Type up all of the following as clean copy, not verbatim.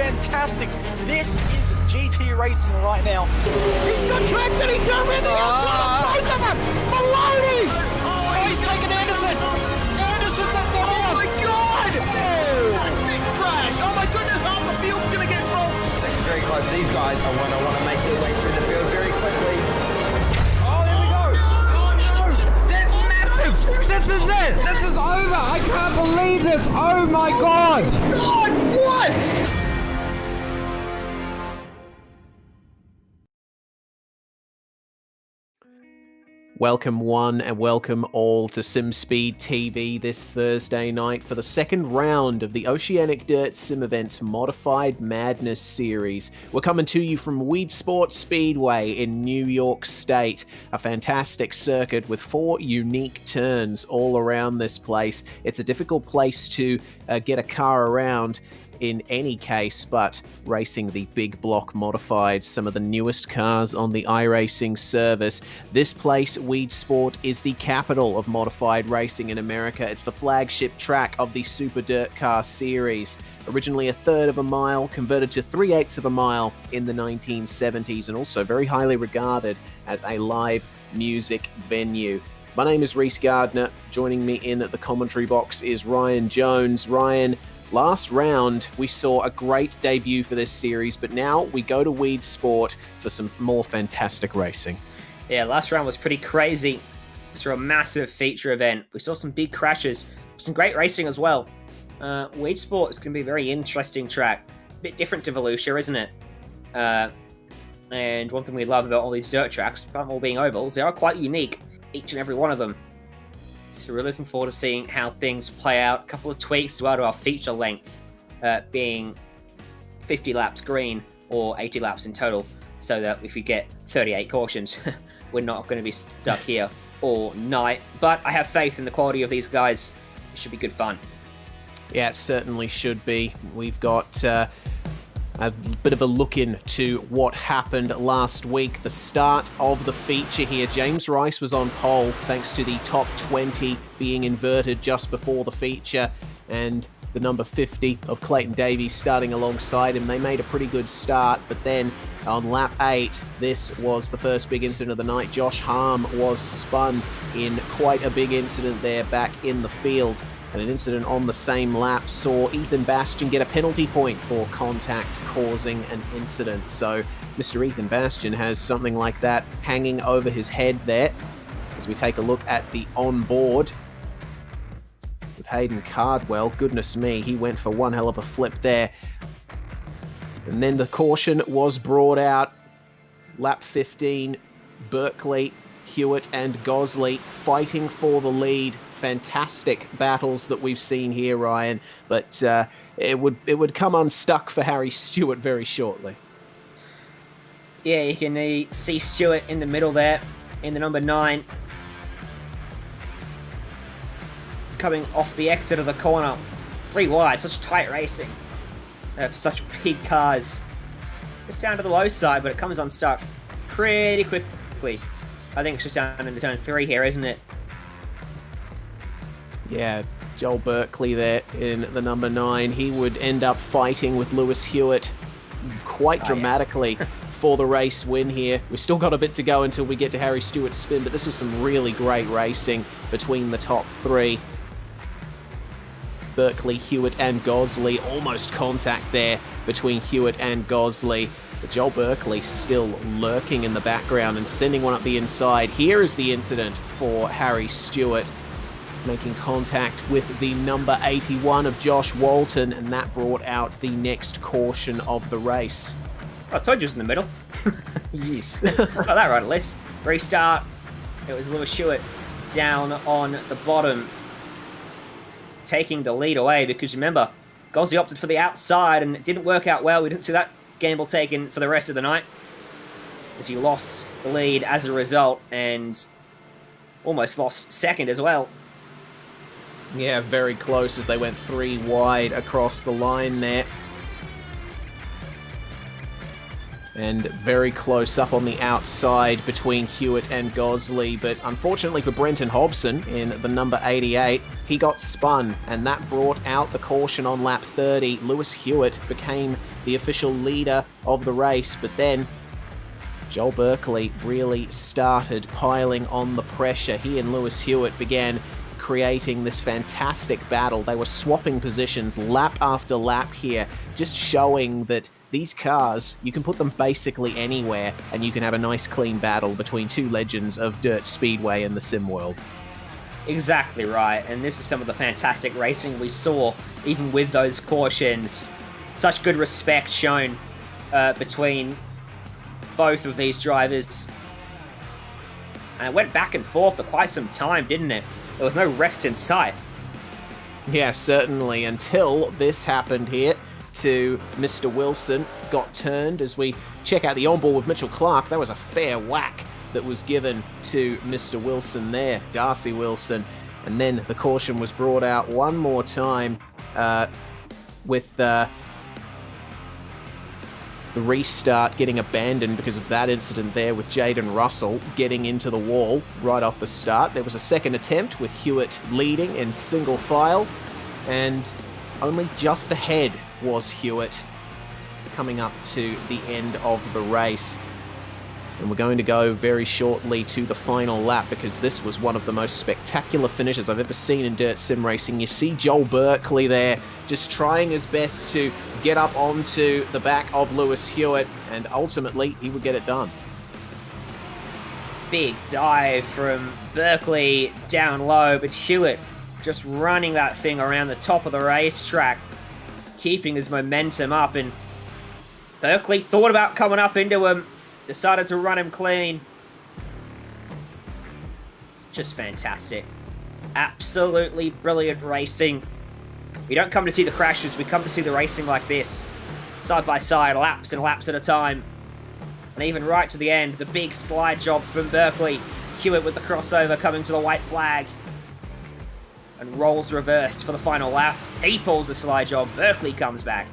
fantastic. This is GT racing right now. He's got traction, he's got everything outside of both of them! Maloney! Oh, he's taking Anderson! Anderson's up to Oh my god! Big crash! Oh my goodness, half the field's gonna get rolled! Second very close. These guys are want to make their way through the field very quickly. Oh, there we go! Oh no! That's massive! This is it! This is over! I can't believe this! Oh my god! God, what? Welcome one and welcome all to SimSpeed TV this Thursday night for the second round of the Oceanic Dirt Sim Events Modified Madness series. We're coming to you from Weedsport Speedway in New York State, a fantastic circuit with 4 unique turns all around this place. It's a difficult place to get a car around in any case, but racing the big block modified, some of the newest cars on the iRacing service. This place, Weedsport, is the capital of modified racing in America. It's the flagship track of the Super Dirt Car series. Originally 1/3 of a mile, converted to 3/8 of a mile in the 1970s, and also very highly regarded as a live music venue. My name is Reese Gardner. Joining me in the commentary box is Ryan Jones. Ryan, last round, we saw a great debut for this series, but now we go to Weedsport for some more fantastic racing. Yeah, last round was pretty crazy. We saw a massive feature event. We saw some big crashes, some great racing as well. Weedsport is going to be a very interesting track. A bit different to Volusia, isn't it? And one thing we love about all these dirt tracks, apart from all being ovals, they are quite unique, each and every one of them. So we're looking forward to seeing how things play out. A couple of tweaks as well to our feature length, being 50 laps green or 80 laps in total, so that if we get 38 cautions, we're not going to be stuck here all night. But I have faith in the quality of these guys. It should be good fun. Yeah, it certainly should be. We've got a bit of a look into what happened last week. The start of the feature here. James Rice was on pole thanks to the top 20 being inverted just before the feature, and the number 50 of Clayton Davies starting alongside him. They made a pretty good start, but then on lap 8, this was the first big incident of the night. Josh Harm was spun in quite a big incident there back in the field. And an incident on the same lap saw Ethan Bastian get a penalty point for contact causing an incident. So Mr. Ethan Bastian has something like that hanging over his head there. As we take a look at the onboard with Hayden Cardwell, goodness me, he went for one hell of a flip there. And then the caution was brought out. Lap 15, Berkeley, Hewitt and Gosley fighting for the lead. Fantastic battles that we've seen here, Ryan, but it would come unstuck for Harry Stewart very shortly. Yeah, you can see Stewart in the middle there, in the number 9. Coming off the exit of the corner. 3 wide, such tight racing for such big cars. Just down to the low side, but it comes unstuck pretty quickly. I think it's just down into turn 3 here, isn't it? Yeah, Joel Berkeley there in the number 9. He would end up fighting with Lewis Hewitt quite dramatically for the race win here. We've still got a bit to go until we get to Harry Stewart's spin, but this was some really great racing between the top 3. Berkeley, Hewitt and Gosley. Almost contact there between Hewitt and Gosley. But Joel Berkeley still lurking in the background and sending one up the inside. Here is the incident for Harry Stewart, making contact with the number 81 of Josh Walton, and that brought out the next caution of the race. I told you it was in the middle. Yes. Got that right at least. Restart. It was Lewis Hewitt down on the bottom, taking the lead away, because remember, Gosley opted for the outside and it didn't work out well. We didn't see that gamble taken for the rest of the night, as he lost the lead as a result and almost lost second as well. Yeah, very close as they went 3 wide across the line there. and very close up on the outside between Hewitt and Gosley. But unfortunately for Brenton Hobson in the number 88, he got spun, and that brought out the caution on lap 30. Lewis Hewitt became the official leader of the race, but then Joel Berkeley really started piling on the pressure. He and Lewis Hewitt began creating this fantastic battle. They were swapping positions lap after lap here, just showing that these cars, you can put them basically anywhere, and you can have a nice clean battle between two legends of dirt speedway in the sim world. Exactly right, and this is some of the fantastic racing we saw, even with those cautions. Such good respect shown between both of these drivers. And it went back and forth for quite some time, didn't it? There was no rest in sight. Yeah, certainly, until this happened here to Mr. Wilson. Got turned as we check out the onboard with Mitchell Clark. That was a fair whack that was given to Mr. Wilson there, Darcy Wilson. And then the caution was brought out one more time with the restart getting abandoned because of that incident there with Jaden Russell getting into the wall right off the start. There was a second attempt with Hewitt leading in single file, and only just ahead was Hewitt coming up to the end of the race. And we're going to go very shortly to the final lap, because this was one of the most spectacular finishes I've ever seen in dirt sim racing. You see Joel Berkeley there just trying his best to get up onto the back of Lewis Hewitt, and ultimately he would get it done. Big dive from Berkeley down low, but Hewitt just running that thing around the top of the racetrack, keeping his momentum up, and Berkeley thought about coming up into him, decided to run him clean. Just fantastic. Absolutely brilliant racing. We don't come to see the crashes, we come to see the racing like this. Side by side, laps and laps at a time. And even right to the end, the big slide job from Berkeley. Hewitt with the crossover coming to the white flag. And rolls reversed for the final lap. He pulls the slide job, Berkeley comes back.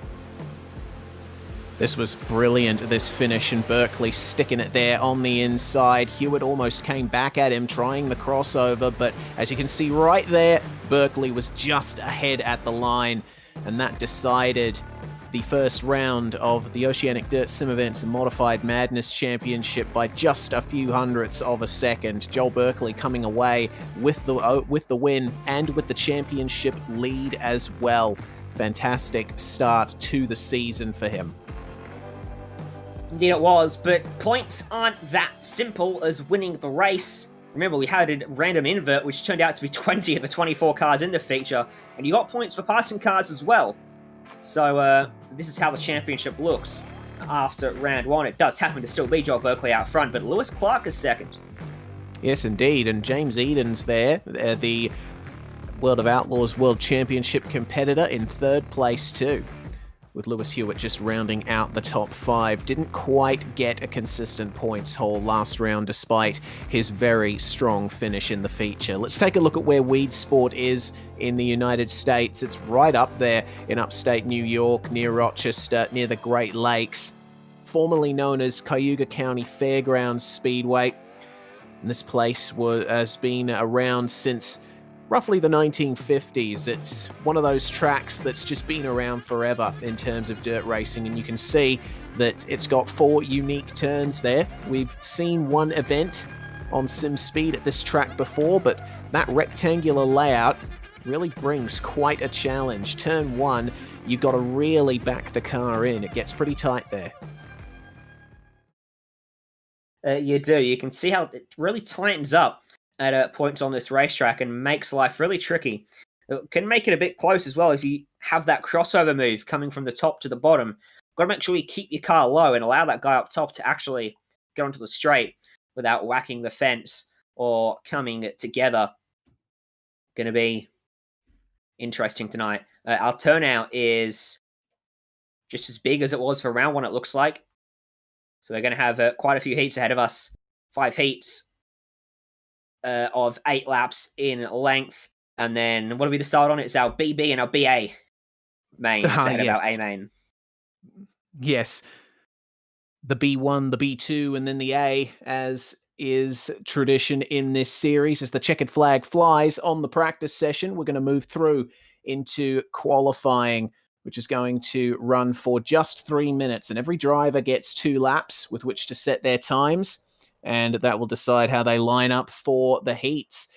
This was brilliant, this finish, and Berkeley sticking it there on the inside. Hewitt almost came back at him trying the crossover, but as you can see right there, Berkeley was just ahead at the line, and that decided the first round of the Oceanic Dirt Sim Events and Modified Madness Championship by just a few hundredths of a second. Joel Berkeley coming away with the win and with the championship lead as well. Fantastic start to the season for him. Indeed it was, but points aren't that simple as winning the race. Remember, we had a random invert, which turned out to be 20 of the 24 cars in the feature, and you got points for passing cars as well. So, this is how the championship looks after round one. It does happen to still be Joel Berkeley out front, but Lewis Clark is second. Yes, indeed, and James Eden's there, the World of Outlaws World Championship competitor, in third place too, with Lewis Hewitt just rounding out the top five. Didn't quite get a consistent points haul last round despite his very strong finish in the feature. Let's take a look at where Weedsport is in the United States. It's right up there in upstate New York, near Rochester, near the Great Lakes, formerly known as Cayuga County Fairgrounds Speedway. And this place has been around since roughly the 1950s. It's one of those tracks that's just been around forever in terms of dirt racing, and you can see that it's got 4 unique turns there. We've seen one event on SimSpeed at this track before, but that rectangular layout really brings quite a challenge. Turn 1, you've got to really back the car in. It gets pretty tight there. You do. You can see how it really tightens up at points on this racetrack and makes life really tricky. It can make it a bit close as well if you have that crossover move coming from the top to the bottom. Got to make sure you keep your car low and allow that guy up top to actually get onto the straight without whacking the fence or coming together. Going to be interesting tonight. Our turnout is just as big as it was for round one, it looks like. So we're going to have quite a few heats ahead of us. 5 heats of 8 laps in length. And then what do we decide on? It's our BB and our BA main instead of our A main. Yes. the B1, the B2, and then the A, as is tradition in this series. As the checkered flag flies on the practice session, we're going to move through into qualifying, which is going to run for just 3 minutes. And every driver gets 2 laps with which to set their times, and that will decide how they line up for the heats.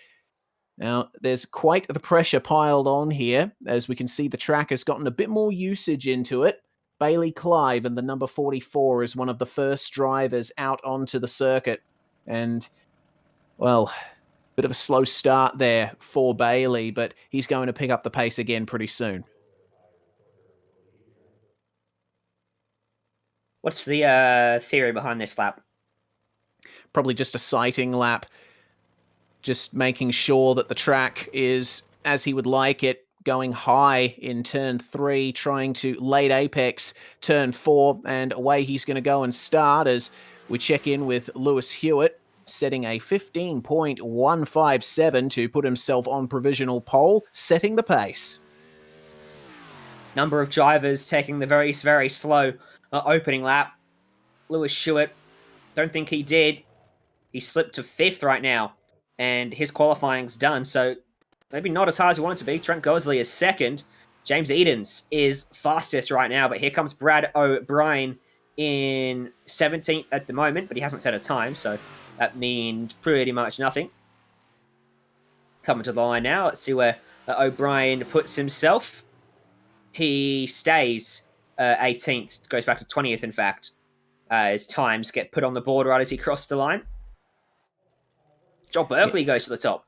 Now, there's quite the pressure piled on here. As we can see, the track has gotten a bit more usage into it. Bailey Clive and the number 44 is one of the first drivers out onto the circuit. And, well, bit of a slow start there for Bailey, but he's going to pick up the pace again pretty soon. What's the theory behind this lap? Probably just a sighting lap. Just making sure that the track is as he would like it, going high in turn 3, trying to late apex turn 4, and away he's going to go and start as we check in with Lewis Hewitt, setting a 15.157 to put himself on provisional pole, setting the pace. Number of drivers taking the very, very slow opening lap. Lewis Hewitt, don't think he did. He slipped to 5th right now, and his qualifying's done, so maybe not as hard as you want it to be. Trent Gosley is 2nd. James Edens is fastest right now, but here comes Brad O'Brien in 17th at the moment, but he hasn't set a time, so that means pretty much nothing. Coming to the line now, let's see where O'Brien puts himself. He stays 18th, goes back to 20th, in fact. His times get put on the board right as he crossed the line. Joel Berkeley goes to the top.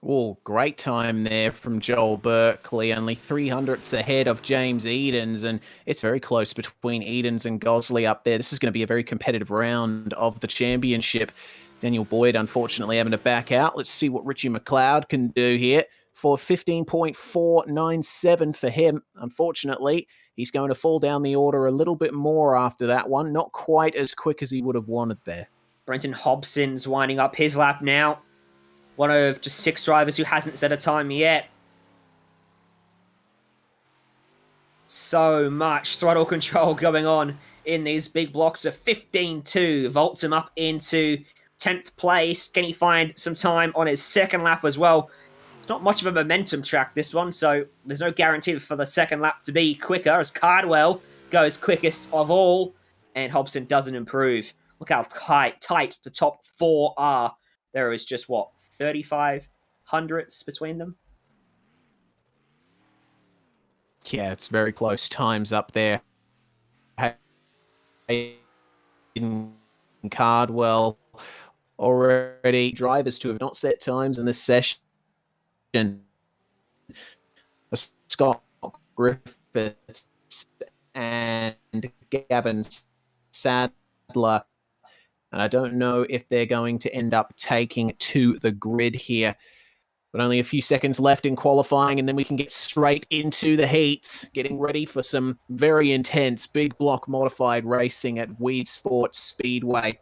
Oh, great time there from Joel Berkeley, only 300ths ahead of James Edens, and it's very close between Edens and Gosley up there. This is going to be a very competitive round of the championship. Daniel Boyd, unfortunately, having to back out. Let's see what Richie McLeod can do here for 15.497 for him. Unfortunately, he's going to fall down the order a little bit more after that one. Not quite as quick as he would have wanted there. Brenton Hobson's winding up his lap now. One of just 6 drivers who hasn't set a time yet. So much throttle control going on in these big blocks of 15.2. Vaults him up into 10th place. Can he find some time on his second lap as well? It's not much of a momentum track, this one, so there's no guarantee for the second lap to be quicker, as Cardwell goes quickest of all, and Hobson doesn't improve. Look how tight the top 4 are. There is just, 35 hundredths between them? Yeah, it's very close times up there. Cardwell already. Drivers to have not set times in this session. Scott Griffiths and Gavin Sadler. And I don't know if they're going to end up taking to the grid here. But only a few seconds left in qualifying, and then we can get straight into the heats, getting ready for some very intense big block modified racing at Weedsport Speedway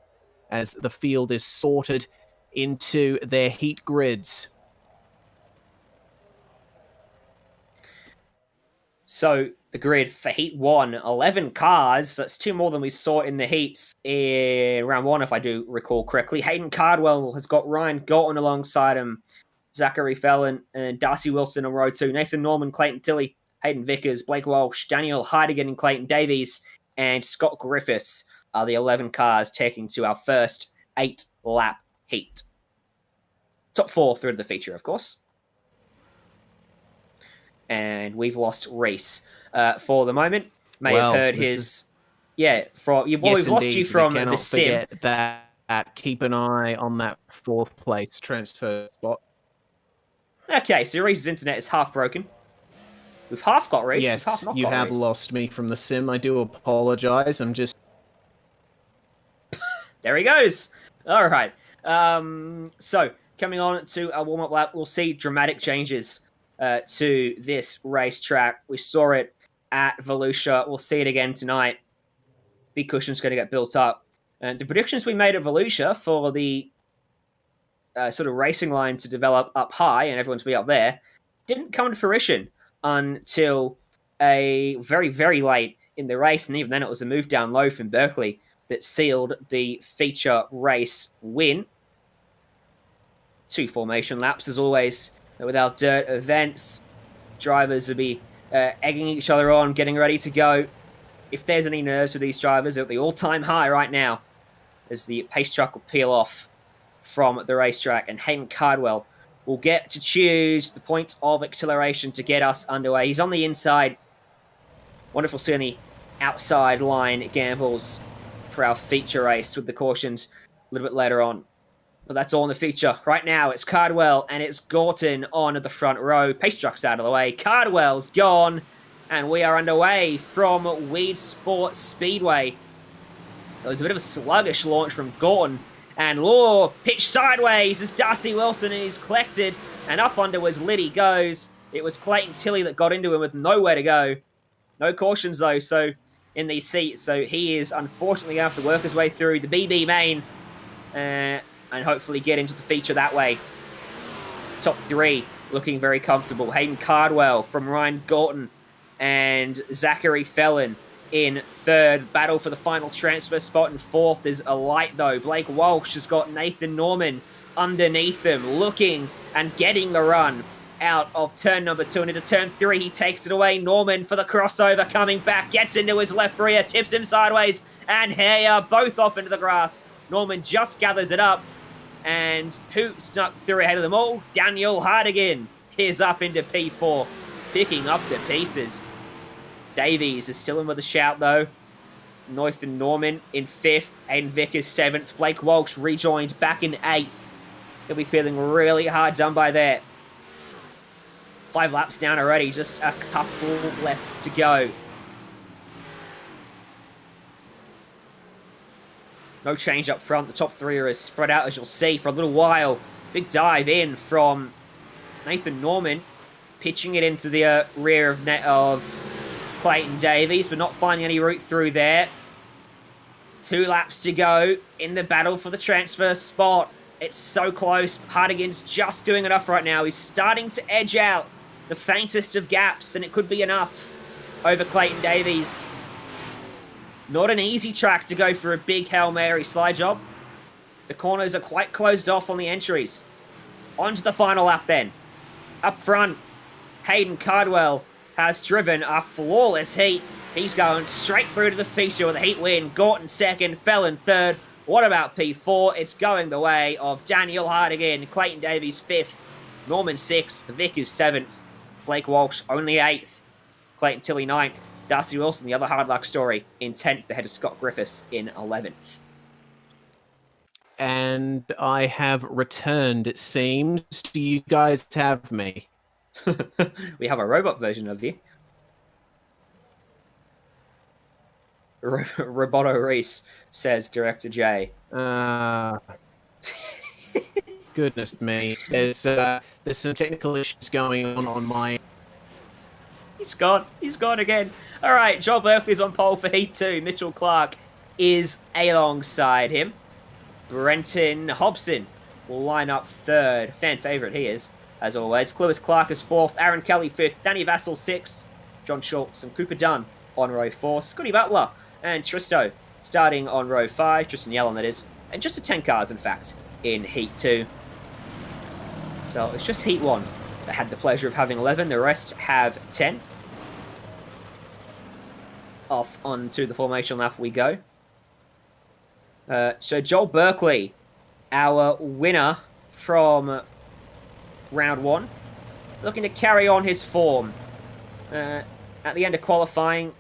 as the field is sorted into their heat grids. So the grid for Heat 1, 11 cars. That's 2 more than we saw in the heats in round 1, if I do recall correctly. Hayden Cardwell has got Ryan Galton alongside him, Zachary Fallon and Darcy Wilson on row 2. Nathan Norman, Clayton Tilley, Hayden Vickers, Blake Walsh, Daniel Heidigan and Clayton Davies, and Scott Griffiths are the 11 cars taking to our first 8-lap heat. Top 4 through to the feature, of course. And we've lost Reese for the moment. May have heard his... we've lost you from the sim. That. Keep an eye on that 4th place transfer spot. Okay, so Reese's internet is half broken. We've half got Reese. Yes, you have lost me from the sim. I do apologize. I'm just... There he goes. All right. So, coming on to a warm-up lap, we'll see dramatic changes to this racetrack. We saw it at Volusia. We'll see it again tonight. Big cushion's going to get built up. And the predictions we made at Volusia for the sort of racing line to develop up high and everyone to be up there didn't come to fruition until a very, very late in the race. And even then it was a move down low from Berkeley that sealed the feature race win. 2 formation laps, as always, with our dirt events. Drivers will be egging each other on, getting ready to go. If there's any nerves for these drivers, they're at the all-time high right now, as the pace truck will peel off from the racetrack, and Hayden Cardwell will get to choose the point of acceleration to get us underway. He's on the inside. Wonderful seeing the outside line gambles for our feature race with the cautions a little bit later on. But that's all in the feature. Right now, it's Cardwell and it's Gorton on the front row. Pace truck's out of the way. Cardwell's gone. And we are underway from Weedsport Speedway. It was a bit of a sluggish launch from Gorton. And Law pitched sideways as Darcy Wilson is collected. And up under his lid he goes. It was Clayton Tilley that got into him with nowhere to go. No cautions, though, so in these seats. So he is unfortunately going to have to work his way through the BB main. And hopefully get into the feature that way. Top 3 looking very comfortable. Hayden Cardwell from Ryan Gorton and Zachary Felon in 3rd. Battle for the final transfer spot in 4th. There's a light, though. Blake Walsh has got Nathan Norman underneath him, looking and getting the run out of turn number 2. And into turn 3, he takes it away. Norman for the crossover, coming back, gets into his left rear, tips him sideways, and Hare both off into the grass. Norman just gathers it up. And who snuck through ahead of them all? Daniel Hardigan is up into P4, picking up the pieces. Davies is still in with a shout, though. Nathan Norman in 5th, Aiden Vickers 7th. Blake Walsh rejoined back in 8th. He'll be feeling really hard done by there. 5 laps down already, just a couple left to go. No change up front. The top 3 are as spread out as you'll see for a little while. Big dive in from Nathan Norman, pitching it into the rear of Clayton Davies, but not finding any route through there. 2 laps to go in the battle for the transfer spot. It's so close. Hardigan's just doing enough right now. He's starting to edge out the faintest of gaps, and it could be enough over Clayton Davies. Not an easy track to go for a big Hail Mary slide job. The corners are quite closed off on the entries. On to the final lap then. Up front, Hayden Cardwell has driven a flawless heat. He's going straight through to the feature with a heat win. Gorton 2nd, Felon 3rd. What about P4? It's going the way of Daniel Hardigan. Clayton Davies 5th. Norman 6th. Vickers 7th. Blake Walsh only 8th. Clayton Tilley 9th. Darcy Wilson, the other hard luck story, in 10th, ahead of Scott Griffiths in 11th. And I have returned, it seems. Do you guys have me? We have a robot version of you. Roboto Reese, says Director J. Goodness me. There's some technical issues going on my... He's gone. He's gone again. All right, Joel Berkeley's on pole for Heat 2. Mitchell Clark is alongside him. Brenton Hobson will line up 3rd. Fan favourite he is, as always. Lewis Clark is 4th. Aaron Kelly 5th. Danny Vassell 6th. John Schultz and Cooper Dunn on row 4. Scotty Butler and Tristo starting on row 5. Tristan Yellon, that is. And just 10 cars, in fact, in Heat 2. So it's just Heat 1 that had the pleasure of having 11. The rest have 10. Off onto the formation lap we go. So Joel Berkeley, our winner from round 1, looking to carry on his form. At the end of qualifying,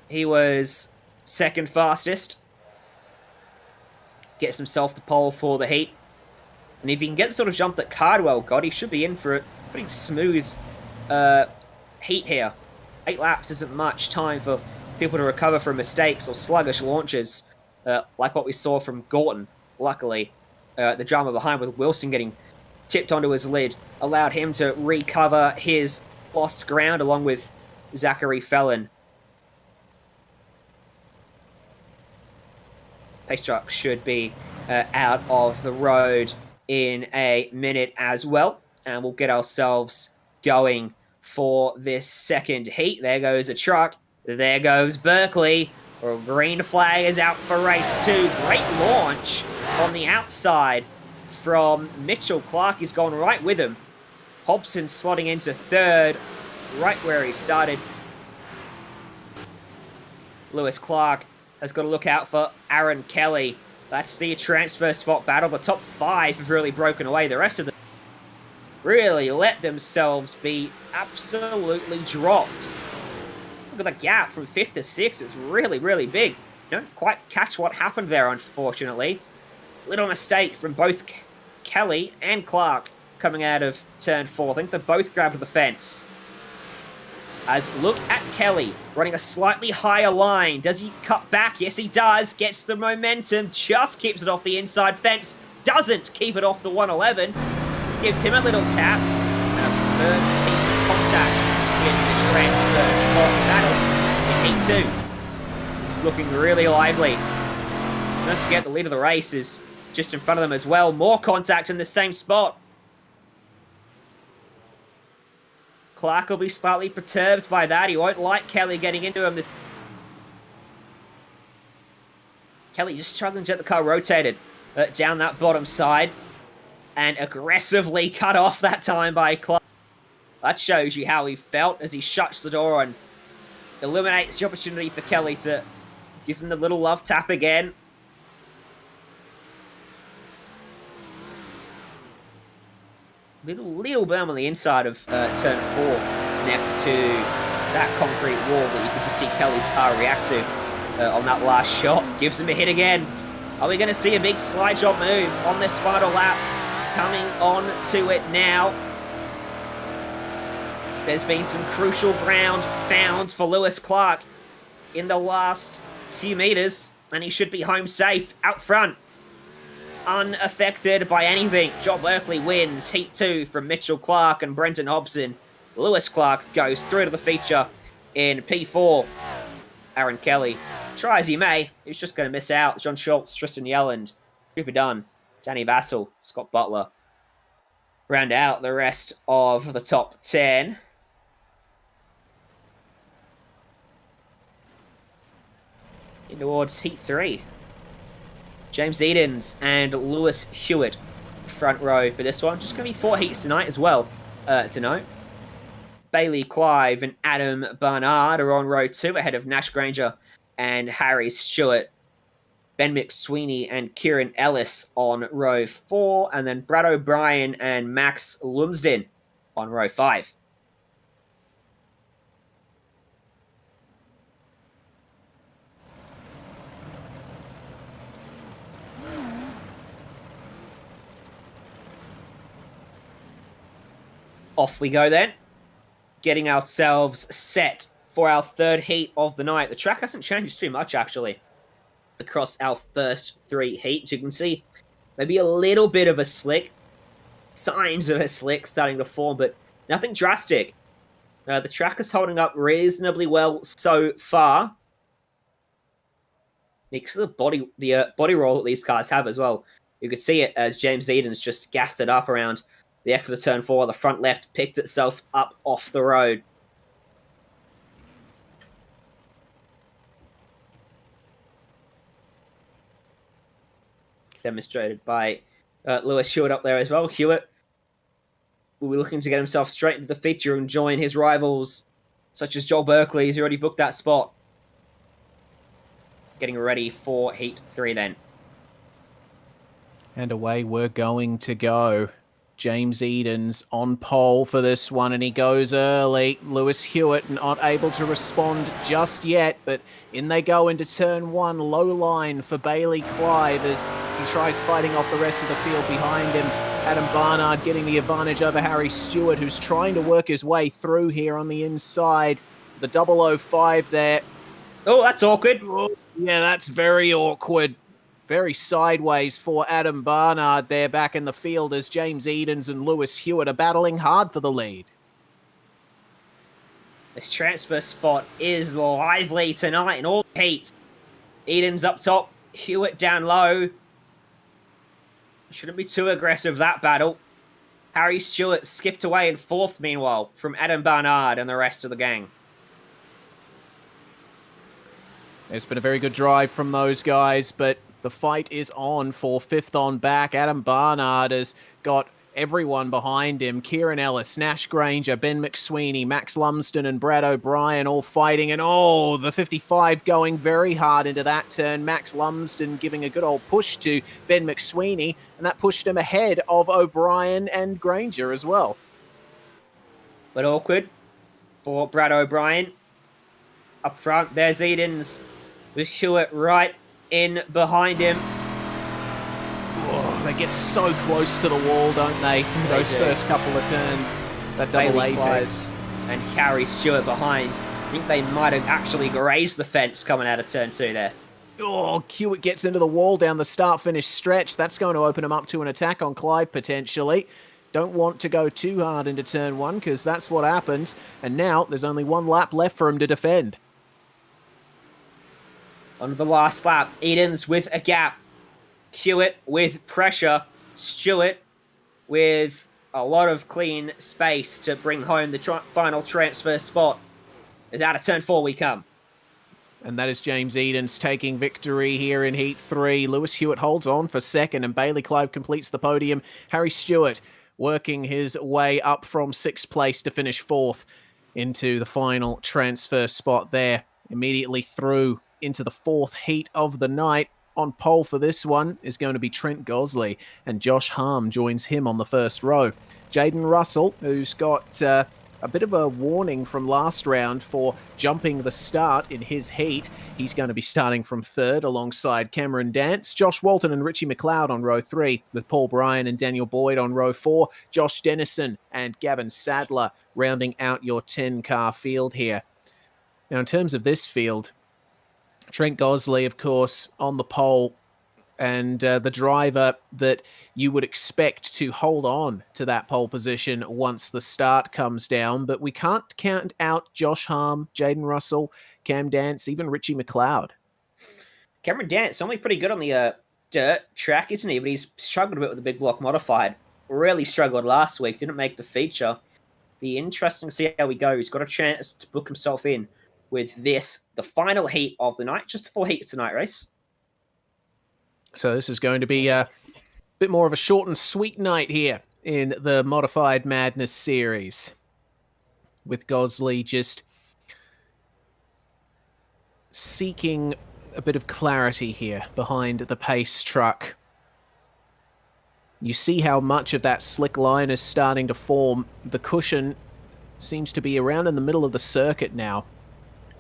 he was 2nd fastest. Gets himself the pole for the heat. And if he can get the sort of jump that Cardwell got, he should be in for a pretty smooth heat here. 8 laps isn't much time for people to recover from mistakes or sluggish launches, like what we saw from Gorton. Luckily, the drama behind with Wilson getting tipped onto his lid allowed him to recover his lost ground along with Zachary Felon. Pace truck should be out of the road in a minute as well, and we'll get ourselves going for this second heat. There goes a truck. There goes Berkeley. Or green flag is out for race 2. Great launch on the outside from Mitchell Clark. He's gone right with him. Hobson slotting into 3rd, right where he started. Lewis Clark has got to look out for Aaron Kelly. That's the transfer spot battle. The top 5 have really broken away. The rest of them really let themselves be absolutely dropped. Look at the gap from 5th to 6th. It's really, really big. Don't quite catch what happened there, unfortunately. Little mistake from both Kelly and Clark coming out of turn 4. I think they both grabbed the fence. As look at Kelly running a slightly higher line. Does he cut back? Yes, he does. Gets the momentum. Just keeps it off the inside fence. Doesn't keep it off the 111. Gives him a little tap. And a first piece of contact in the transfer spot battle in Heat 2. It's looking really lively. Don't forget the lead of the race is just in front of them as well. More contact in the same spot. Clark will be slightly perturbed by that. He won't like Kelly getting into him. Kelly just struggling to get the car rotated down that bottom side. And aggressively cut off that time by Clark. That shows you how he felt as he shuts the door and eliminates the opportunity for Kelly to give him the little love tap again. Little berm on the inside of turn 4 next to that concrete wall that you can just see Kelly's car react to on that last shot. Gives him a hit again. Are we going to see a big slide shot move on this final lap? Coming on to it now. There's been some crucial ground found for Lewis Clark in the last few meters, and he should be home safe out front. Unaffected by anything. John Berkeley wins Heat 2 from Mitchell Clark and Brenton Hobson. Lewis Clark goes through to the feature in P4. Aaron Kelly, try as he may, he's just going to miss out. John Schultz, Tristan Yelland, Cooper Dunn, Danny Vassell, Scott Butler. Round out the rest of the top 10. In towards Heat 3. James Edens and Lewis Hewitt front row for this one. Just going to be 4 heats tonight as well, to note. Bailey Clive and Adam Barnard are on row 2 ahead of Nash Granger and Harry Stewart. Ben McSweeney and Kieran Ellis on row 4. And then Brad O'Brien and Max Lumsden on row 5. Off we go then, getting ourselves set for our 3rd heat of the night. The track hasn't changed too much, actually, across our first 3 heats. You can see maybe a little bit of a slick, signs of a slick starting to form, but nothing drastic. The track is holding up reasonably well so far. Because of the body roll that these cars have as well. You could see it as James Edens just gassed it up around the exit of turn 4, the front left picked itself up off the road. Demonstrated by Lewis Hewitt up there as well. Hewitt will be looking to get himself straight into the feature and join his rivals, such as Joel Berkeley. He's already booked that spot. Getting ready for Heat 3 then. And away we're going to go. James Edens on pole for this one, and he goes early. Lewis Hewitt not able to respond just yet, but in they go into turn 1. Low line for Bailey Clive as he tries fighting off the rest of the field behind him. Adam Barnard getting the advantage over Harry Stewart, who's trying to work his way through here on the inside. The 005 there. Oh, that's awkward. Oh, yeah, that's very awkward. Very sideways for Adam Barnard there back in the field as James Edens and Lewis Hewitt are battling hard for the lead. This transfer spot is lively tonight in all heats. Edens up top, Hewitt down low. Shouldn't be too aggressive, that battle. Harry Stewart skipped away in 4th, meanwhile, from Adam Barnard and the rest of the gang. It's been a very good drive from those guys, but the fight is on for 5th on back. Adam Barnard has got everyone behind him. Kieran Ellis, Nash Granger, Ben McSweeney, Max Lumsden and Brad O'Brien all fighting. And the 55 going very hard into that turn. Max Lumsden giving a good old push to Ben McSweeney, and that pushed him ahead of O'Brien and Granger as well. But awkward for Brad O'Brien. Up front, there's Edens with Hewitt right in behind him. Oh, they get so close to the wall, don't they? Those first couple of turns. That double apex. And Harry Stewart behind. I think they might have actually grazed the fence coming out of turn 2 there. Oh, Hewitt gets into the wall down the start-finish stretch. That's going to open him up to an attack on Clive, potentially. Don't want to go too hard into turn 1, because that's what happens. And now there's only 1 lap left for him to defend. On the last lap, Edens with a gap. Hewitt with pressure. Stewart with a lot of clean space to bring home the final transfer spot. As out of turn 4 we come. And that is James Edens taking victory here in Heat 3. Lewis Hewitt holds on for 2nd, and Bailey Clive completes the podium. Harry Stewart working his way up from 6th place to finish 4th into the final transfer spot there. Immediately through into the 4th heat of the night. On pole for this one is going to be Trent Gosley, and Josh Harm joins him on the first row. Jaden Russell, who's got a bit of a warning from last round for jumping the start in his heat. He's going to be starting from 3rd alongside Cameron Dance, Josh Walton and Richie McLeod on row 3, with Paul Bryan and Daniel Boyd on row 4, Josh Dennison and Gavin Sadler rounding out your 10-car field here. Now, in terms of this field, Trent Gosley, of course, on the pole, and the driver that you would expect to hold on to that pole position once the start comes down. But we can't count out Josh Harm, Jaden Russell, Cam Dance, even Richie McLeod. Cameron Dance, normally pretty good on the dirt track, isn't he? But he's struggled a bit with the big block modified. Really struggled last week, didn't make the feature. Be interesting to see how he goes. He's got a chance to book himself in with this, the final heat of the night. Just 4 heats tonight, race. So this is going to be a bit more of a short and sweet night here in the Modified Madness series, with Gosley just seeking a bit of clarity here behind the pace truck. You see how much of that slick line is starting to form. The cushion seems to be around in the middle of the circuit now.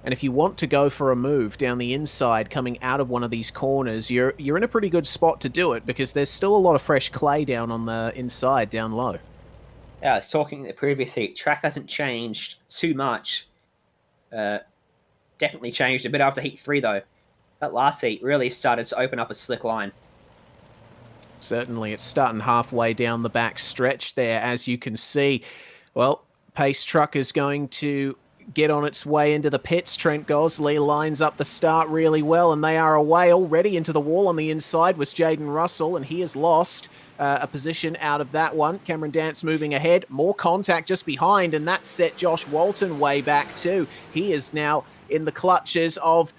And if you want to go for a move down the inside coming out of one of these corners, you're in a pretty good spot to do it, because there's still a lot of fresh clay down on the inside, down low. Yeah, I was talking the previous heat. Track hasn't changed too much. Definitely changed a bit after heat 3, though. That last heat really started to open up a slick line. Certainly, it's starting halfway down the back stretch there, as you can see. Well, pace truck is going to get on its way into the pits. Trent Gosley lines up the start really well, and they are away already. Into the wall on the inside was Jaden Russell, and he has lost a position out of that one. Cameron Dance moving ahead. More contact just behind, and that set Josh Walton way back too. He is now in the clutches of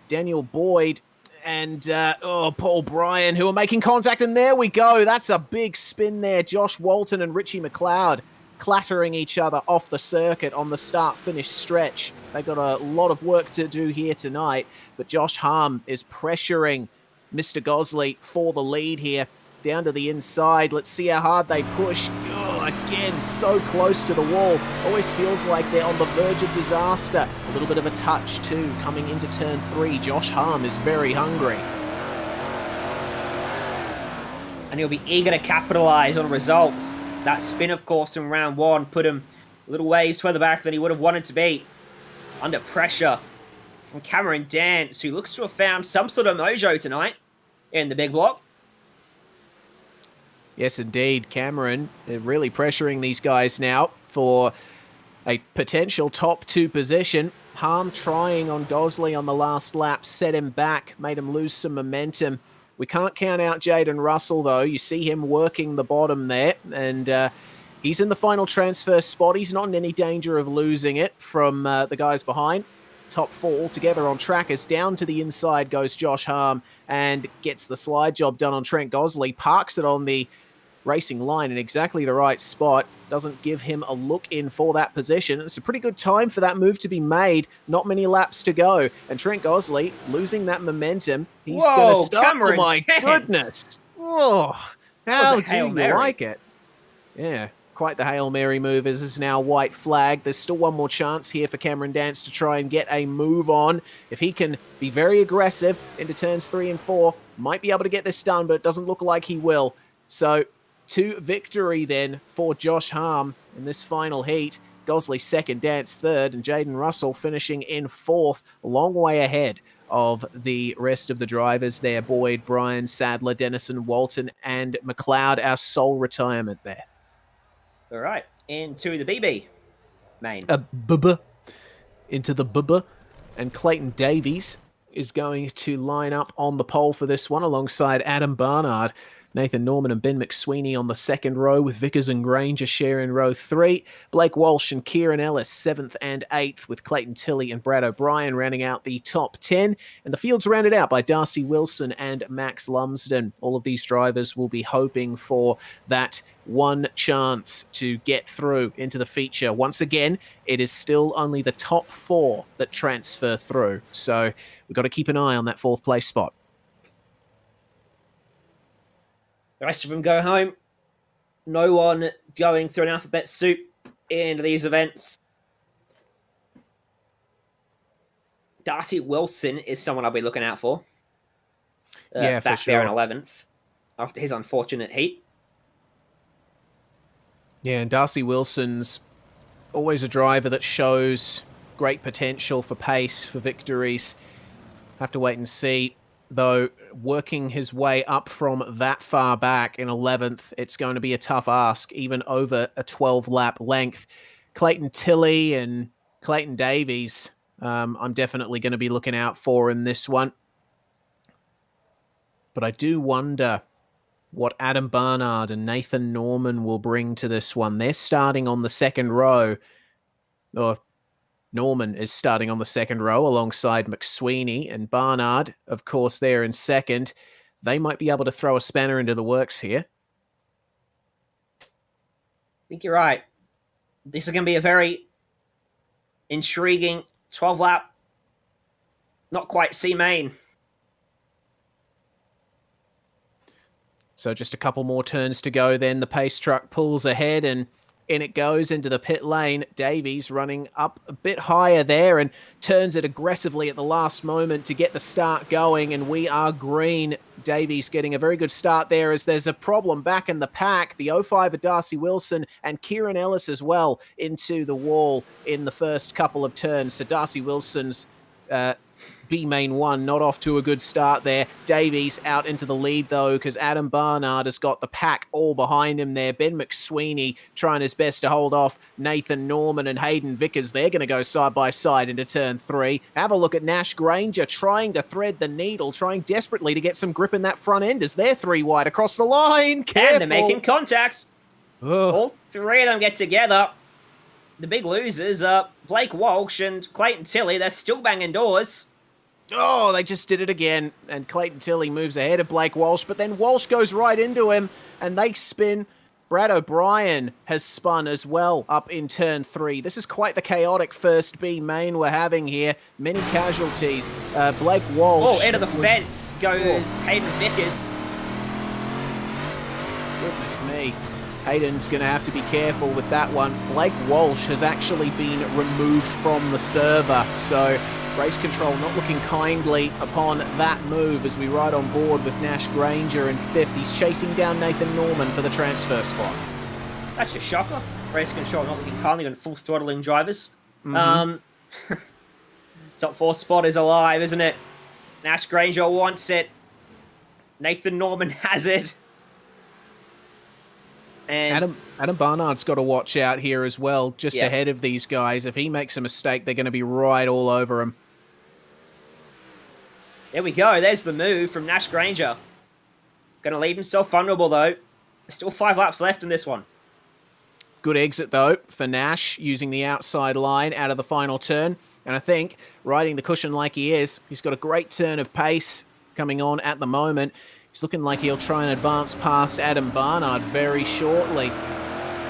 Daniel Boyd and Paul Bryan, who are making contact, and there we go. That's a big spin there. Josh Walton and Richie McLeod clattering each other off the circuit on the start-finish stretch. They've got a lot of work to do here tonight, but Josh Harm is pressuring Mr. Gosley for the lead here. Down to the inside. Let's see how hard they push. Again, so close to the wall. Always feels like they're on the verge of disaster. A little bit of a touch too coming into turn 3. Josh Harm is very hungry. And he'll be eager to capitalise on results. That spin, of course, in round 1 put him a little ways further back than he would have wanted to be. Under pressure from Cameron Dance, who looks to have found some sort of mojo tonight in the big block. Yes, indeed. Cameron, they're really pressuring these guys now for a potential top 2 position. Harm trying on Gosley on the last lap, set him back, made him lose some momentum. We can't count out Jaden Russell, though. You see him working the bottom there, and he's in the final transfer spot. He's not in any danger of losing it from the guys behind. top 4 altogether on track as down to the inside goes Josh Harm and gets the slide job done on Trent Gosley, parks it on the racing line in exactly the right spot, doesn't give him a look in for that position. It's a pretty good time for that move to be made. Not many laps to go. And Trent Gosley losing that momentum. He's going to stop. Cameron oh my Dent. goodness. Oh, how was a do Hail you Mary. like it? Yeah, quite the Hail Mary move. As is now white flag. There's still one more chance here for Cameron Dance to try and get a move on. If he can be very aggressive into turns 3 and 4, might be able to get this done, but it doesn't look like he will. So, to victory then for Josh Harm in this final heat. Gosley second, Dance third, and Jaden Russell finishing in 4th, a long way ahead of the rest of the drivers there. Boyd, Bryan, Sadler, Dennison, Walton, and McLeod, our sole retirement there. All right, into the BB main. Into the bubba. And Clayton Davies is going to line up on the pole for this one alongside Adam Barnard. Nathan Norman and Ben McSweeney on the second row, with Vickers and Granger sharing row 3. Blake Walsh and Kieran Ellis 7th and 8th, with Clayton Tilley and Brad O'Brien rounding out the top 10. And the field's rounded out by Darcy Wilson and Max Lumsden. All of these drivers will be hoping for that one chance to get through into the feature. Once again, it is still only the top 4 that transfer through. So we've got to keep an eye on that 4th place spot. The rest of them go home. No one going through an alphabet soup into these events. Darcy Wilson is someone I'll be looking out for. Yeah, for back sure. there in 11th after his unfortunate heat. Yeah, and Darcy Wilson's always a driver that shows great potential for pace, for victories. Have to wait and see. Though, working his way up from that far back in 11th, it's going to be a tough ask, even over a 12-lap length. Clayton Tilley and Clayton Davies, I'm definitely going to be looking out for in this one. But I do wonder what Adam Barnard and Nathan Norman will bring to this one. They're starting on the second row, or Norman is starting on the second row alongside McSweeney, and Barnard, of course, there in second. They might be able to throw a spanner into the works here. I think you're right. This is going to be a very intriguing 12-lap, not quite C-main. So just a couple more turns to go then. The pace truck pulls ahead and in it goes into the pit lane. Davies running up a bit higher there and turns it aggressively at the last moment to get the start going, and we are green. Davies getting a very good start there as there's a problem back in the pack. The 05 of Darcy Wilson and Kieran Ellis as well into the wall in the first couple of turns. So Darcy Wilson's B-main 1 not off to a good start there. Davies out into the lead though, because Adam Barnard has got the pack all behind him there. Ben McSweeney trying his best to hold off Nathan Norman and Hayden Vickers. They're going to go side by side into turn 3. Have a look at Nash Granger trying to thread the needle, trying desperately to get some grip in that front end as they're 3 wide across the line. Careful. And they're making contact. Ugh. All 3 of them get together. The big losers are Blake Walsh and Clayton Tilley. They're still banging doors. Oh, they just did it again. And Clayton Tilley moves ahead of Blake Walsh, but then Walsh goes right into him and they spin. Brad O'Brien has spun as well up in turn 3. This is quite the chaotic first B main we're having here. Many casualties. Blake Walsh. Oh, into the fence goes Hayden Vickers. Goodness me. Hayden's going to have to be careful with that one. Blake Walsh has actually been removed from the server, so race control not looking kindly upon that move as we ride on board with Nash Granger in 5th. He's chasing down Nathan Norman for the transfer spot. That's a shocker. Race control not looking kindly on full throttling drivers. Top 4 spot is alive, isn't it? Nash Granger wants it. Nathan Norman has it. And Adam Barnard's got to watch out here as well, just ahead of these guys. If he makes a mistake, they're going to be right all over him. There we go. There's the move from Nash Granger. Going to leave himself vulnerable, though. There's still 5 laps left in this one. Good exit, though, for Nash, using the outside line out of the final turn. And I think, riding the cushion like he is, he's got a great turn of pace coming on at the moment. He's looking like he'll try and advance past Adam Barnard very shortly.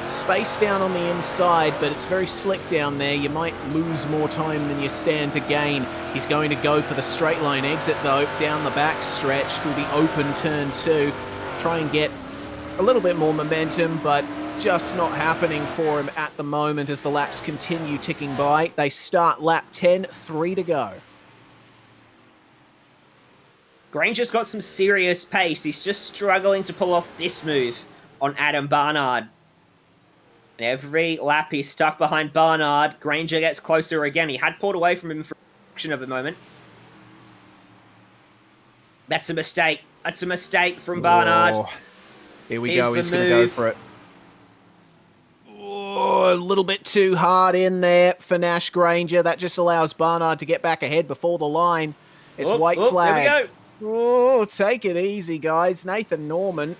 Space down on the inside, but it's very slick down there. You might lose more time than you stand to gain. He's going to go for the straight line exit, though, down the back stretch through the open turn 2. Try and get a little bit more momentum, but just not happening for him at the moment as the laps continue ticking by. They start lap 10, 3 to go. Granger's got some serious pace. He's just struggling to pull off this move on Adam Barnard. And every lap he's stuck behind Barnard. Granger gets closer again. He had pulled away from him for a fraction of a moment. That's a mistake. That's a mistake from Barnard. Oh, here we go. He's going to go for it. Oh, a little bit too hard in there for Nash Granger. That just allows Barnard to get back ahead before the line. It's white flag. There we go. Oh, take it easy, guys. Nathan Norman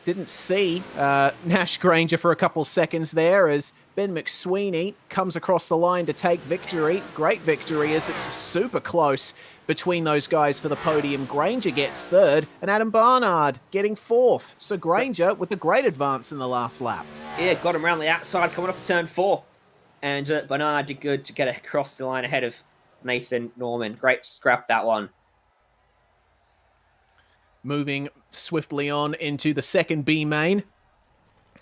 didn't see Nash Granger for a couple seconds there as Ben McSweeney comes across the line to take victory. Great victory as it's super close between those guys for the podium. Granger gets third and Adam Barnard getting fourth. So Granger with a great advance in the last lap. Yeah, got him around the outside coming off of turn 4. And Barnard did good to get across the line ahead of Nathan Norman. Great scrap, that one. Moving swiftly on into the second B main.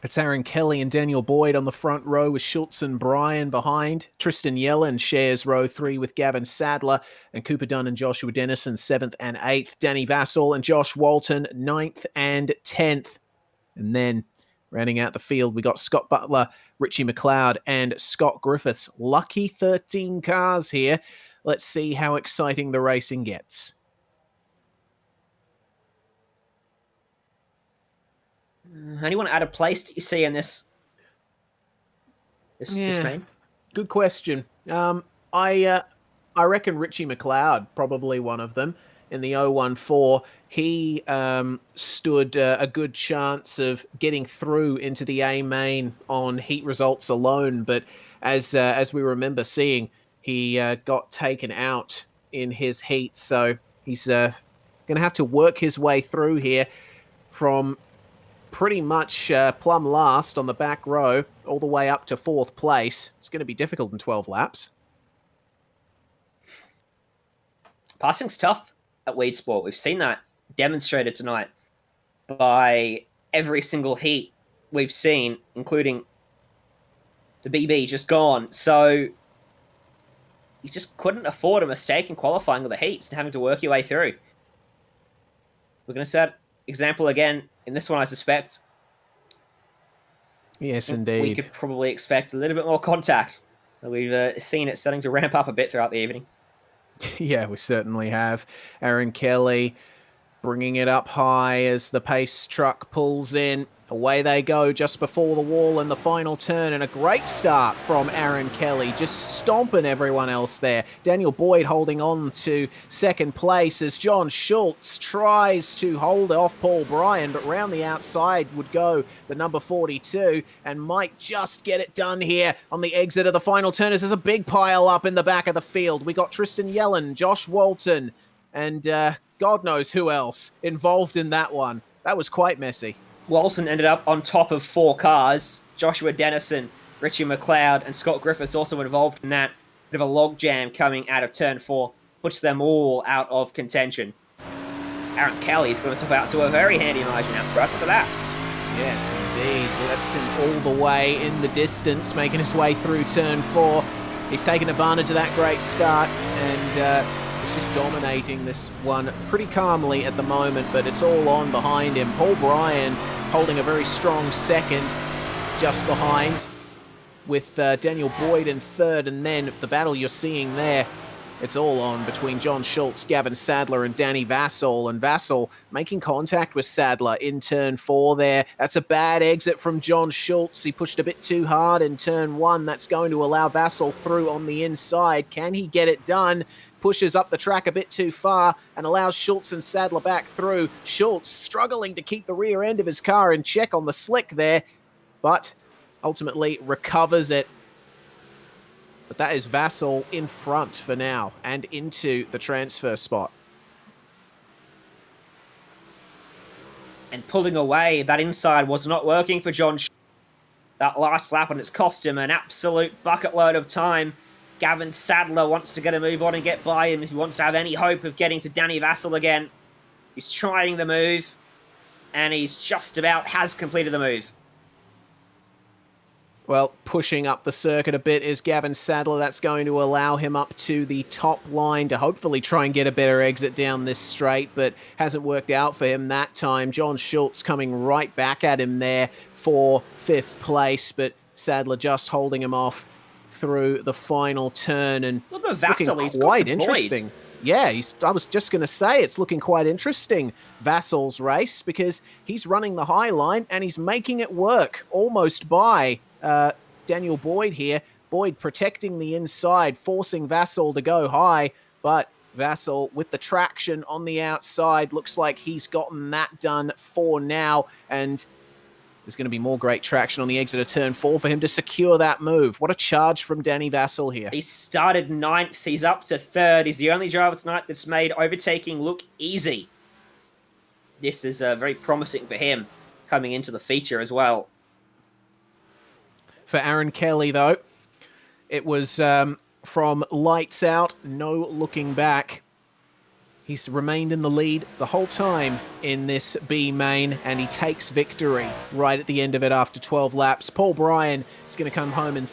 It's Aaron Kelly and Daniel Boyd on the front row with Schultz and Bryan behind. Tristan Yellen shares row 3 with Gavin Sadler, and Cooper Dunn and Joshua Dennison 7th and 8th. Danny Vassell and Josh Walton 9th and 10th. And then rounding out the field, we got Scott Butler, Richie McLeod, and Scott Griffiths. Lucky 13 cars here. Let's see how exciting the racing gets. Anyone add a place that you see in this main? Good question. I reckon Richie McLeod, probably one of them, in the 014. He stood a good chance of getting through into the A main on heat results alone, but as we remember seeing, he got taken out in his heat, so he's going to have to work his way through here from pretty much plumb last on the back row all the way up to 4th place. It's going to be difficult in 12 laps. Passing's tough at Weedsport. We've seen that demonstrated tonight by every single heat we've seen, including the BB just gone. So you just couldn't afford a mistake in qualifying with the heats and having to work your way through. We're going to set example again in this one, I suspect. Yes, indeed. We could probably expect a little bit more contact. We've seen it starting to ramp up a bit throughout the evening. Yeah, we certainly have. Aaron Kelly bringing it up high as the pace truck pulls in. Away they go just before the wall in the final turn, and a great start from Aaron Kelly, just stomping everyone else there. Daniel Boyd holding on to second place as John Schultz tries to hold off Paul Bryan, but round the outside would go the number 42 and might just get it done here on the exit of the final turn as there's a big pile up in the back of the field. We got Tristan Yellen, Josh Walton, and God knows who else involved in that one. That was quite messy. Walton ended up on top of 4 cars. Joshua Dennison, Richie McLeod, and Scott Griffiths also involved in that. Bit of a logjam coming out of turn 4. Puts them all out of contention. Aaron Kelly's got himself out to a very handy margin out front. Look at that. Yes, indeed. That's him all the way in the distance, making his way through turn 4. He's taken advantage of that great start, and he's just dominating this one pretty calmly at the moment, but it's all on behind him. Paul Bryan holding a very strong second just behind, with Daniel Boyd in third, and then the battle you're seeing there, it's all on between John Schultz, Gavin Sadler, and Danny Vassell, and Vassell making contact with Sadler in turn 4 there. That's a bad exit from John Schultz. He pushed a bit too hard in turn 1. That's going to allow Vassell through on the inside. Can he get it done? Pushes up the track a bit too far and allows Schultz and Sadler back through. Schultz struggling to keep the rear end of his car in check on the slick there, but ultimately recovers it. But that is Vassal in front for now and into the transfer spot. And pulling away, that inside was not working for John. That last lap, and it's cost him an absolute bucket load of time. Gavin Sadler wants to get a move on and get by him if he wants to have any hope of getting to Danny Vassal again. He's trying the move, and he's just about has completed the move. Well, pushing up the circuit a bit is Gavin Sadler. That's going to allow him up to the top line to hopefully try and get a better exit down this straight, but hasn't worked out for him that time. John Schultz coming right back at him there for 5th place, but Sadler just holding him off through the final turn, and Look at it's looking Vassal, quite interesting. Yeah, I was just going to say, it's looking quite interesting, Vassal's race, because he's running the high line and he's making it work almost by Daniel Boyd here. Boyd protecting the inside, forcing Vassal to go high, but Vassal with the traction on the outside looks like he's gotten that done for now, and there's going to be more great traction on the exit of turn 4 for him to secure that move. What a charge from Danny Vassal here. He started 9th, he's up to 3rd. He's the only driver tonight that's made overtaking look easy. This is very promising for him coming into the feature as well. For Aaron Kelly, though, it was from lights out, no looking back. He's remained in the lead the whole time in this B main, and he takes victory right at the end of it after 12 laps. Paul Bryan is going to come home in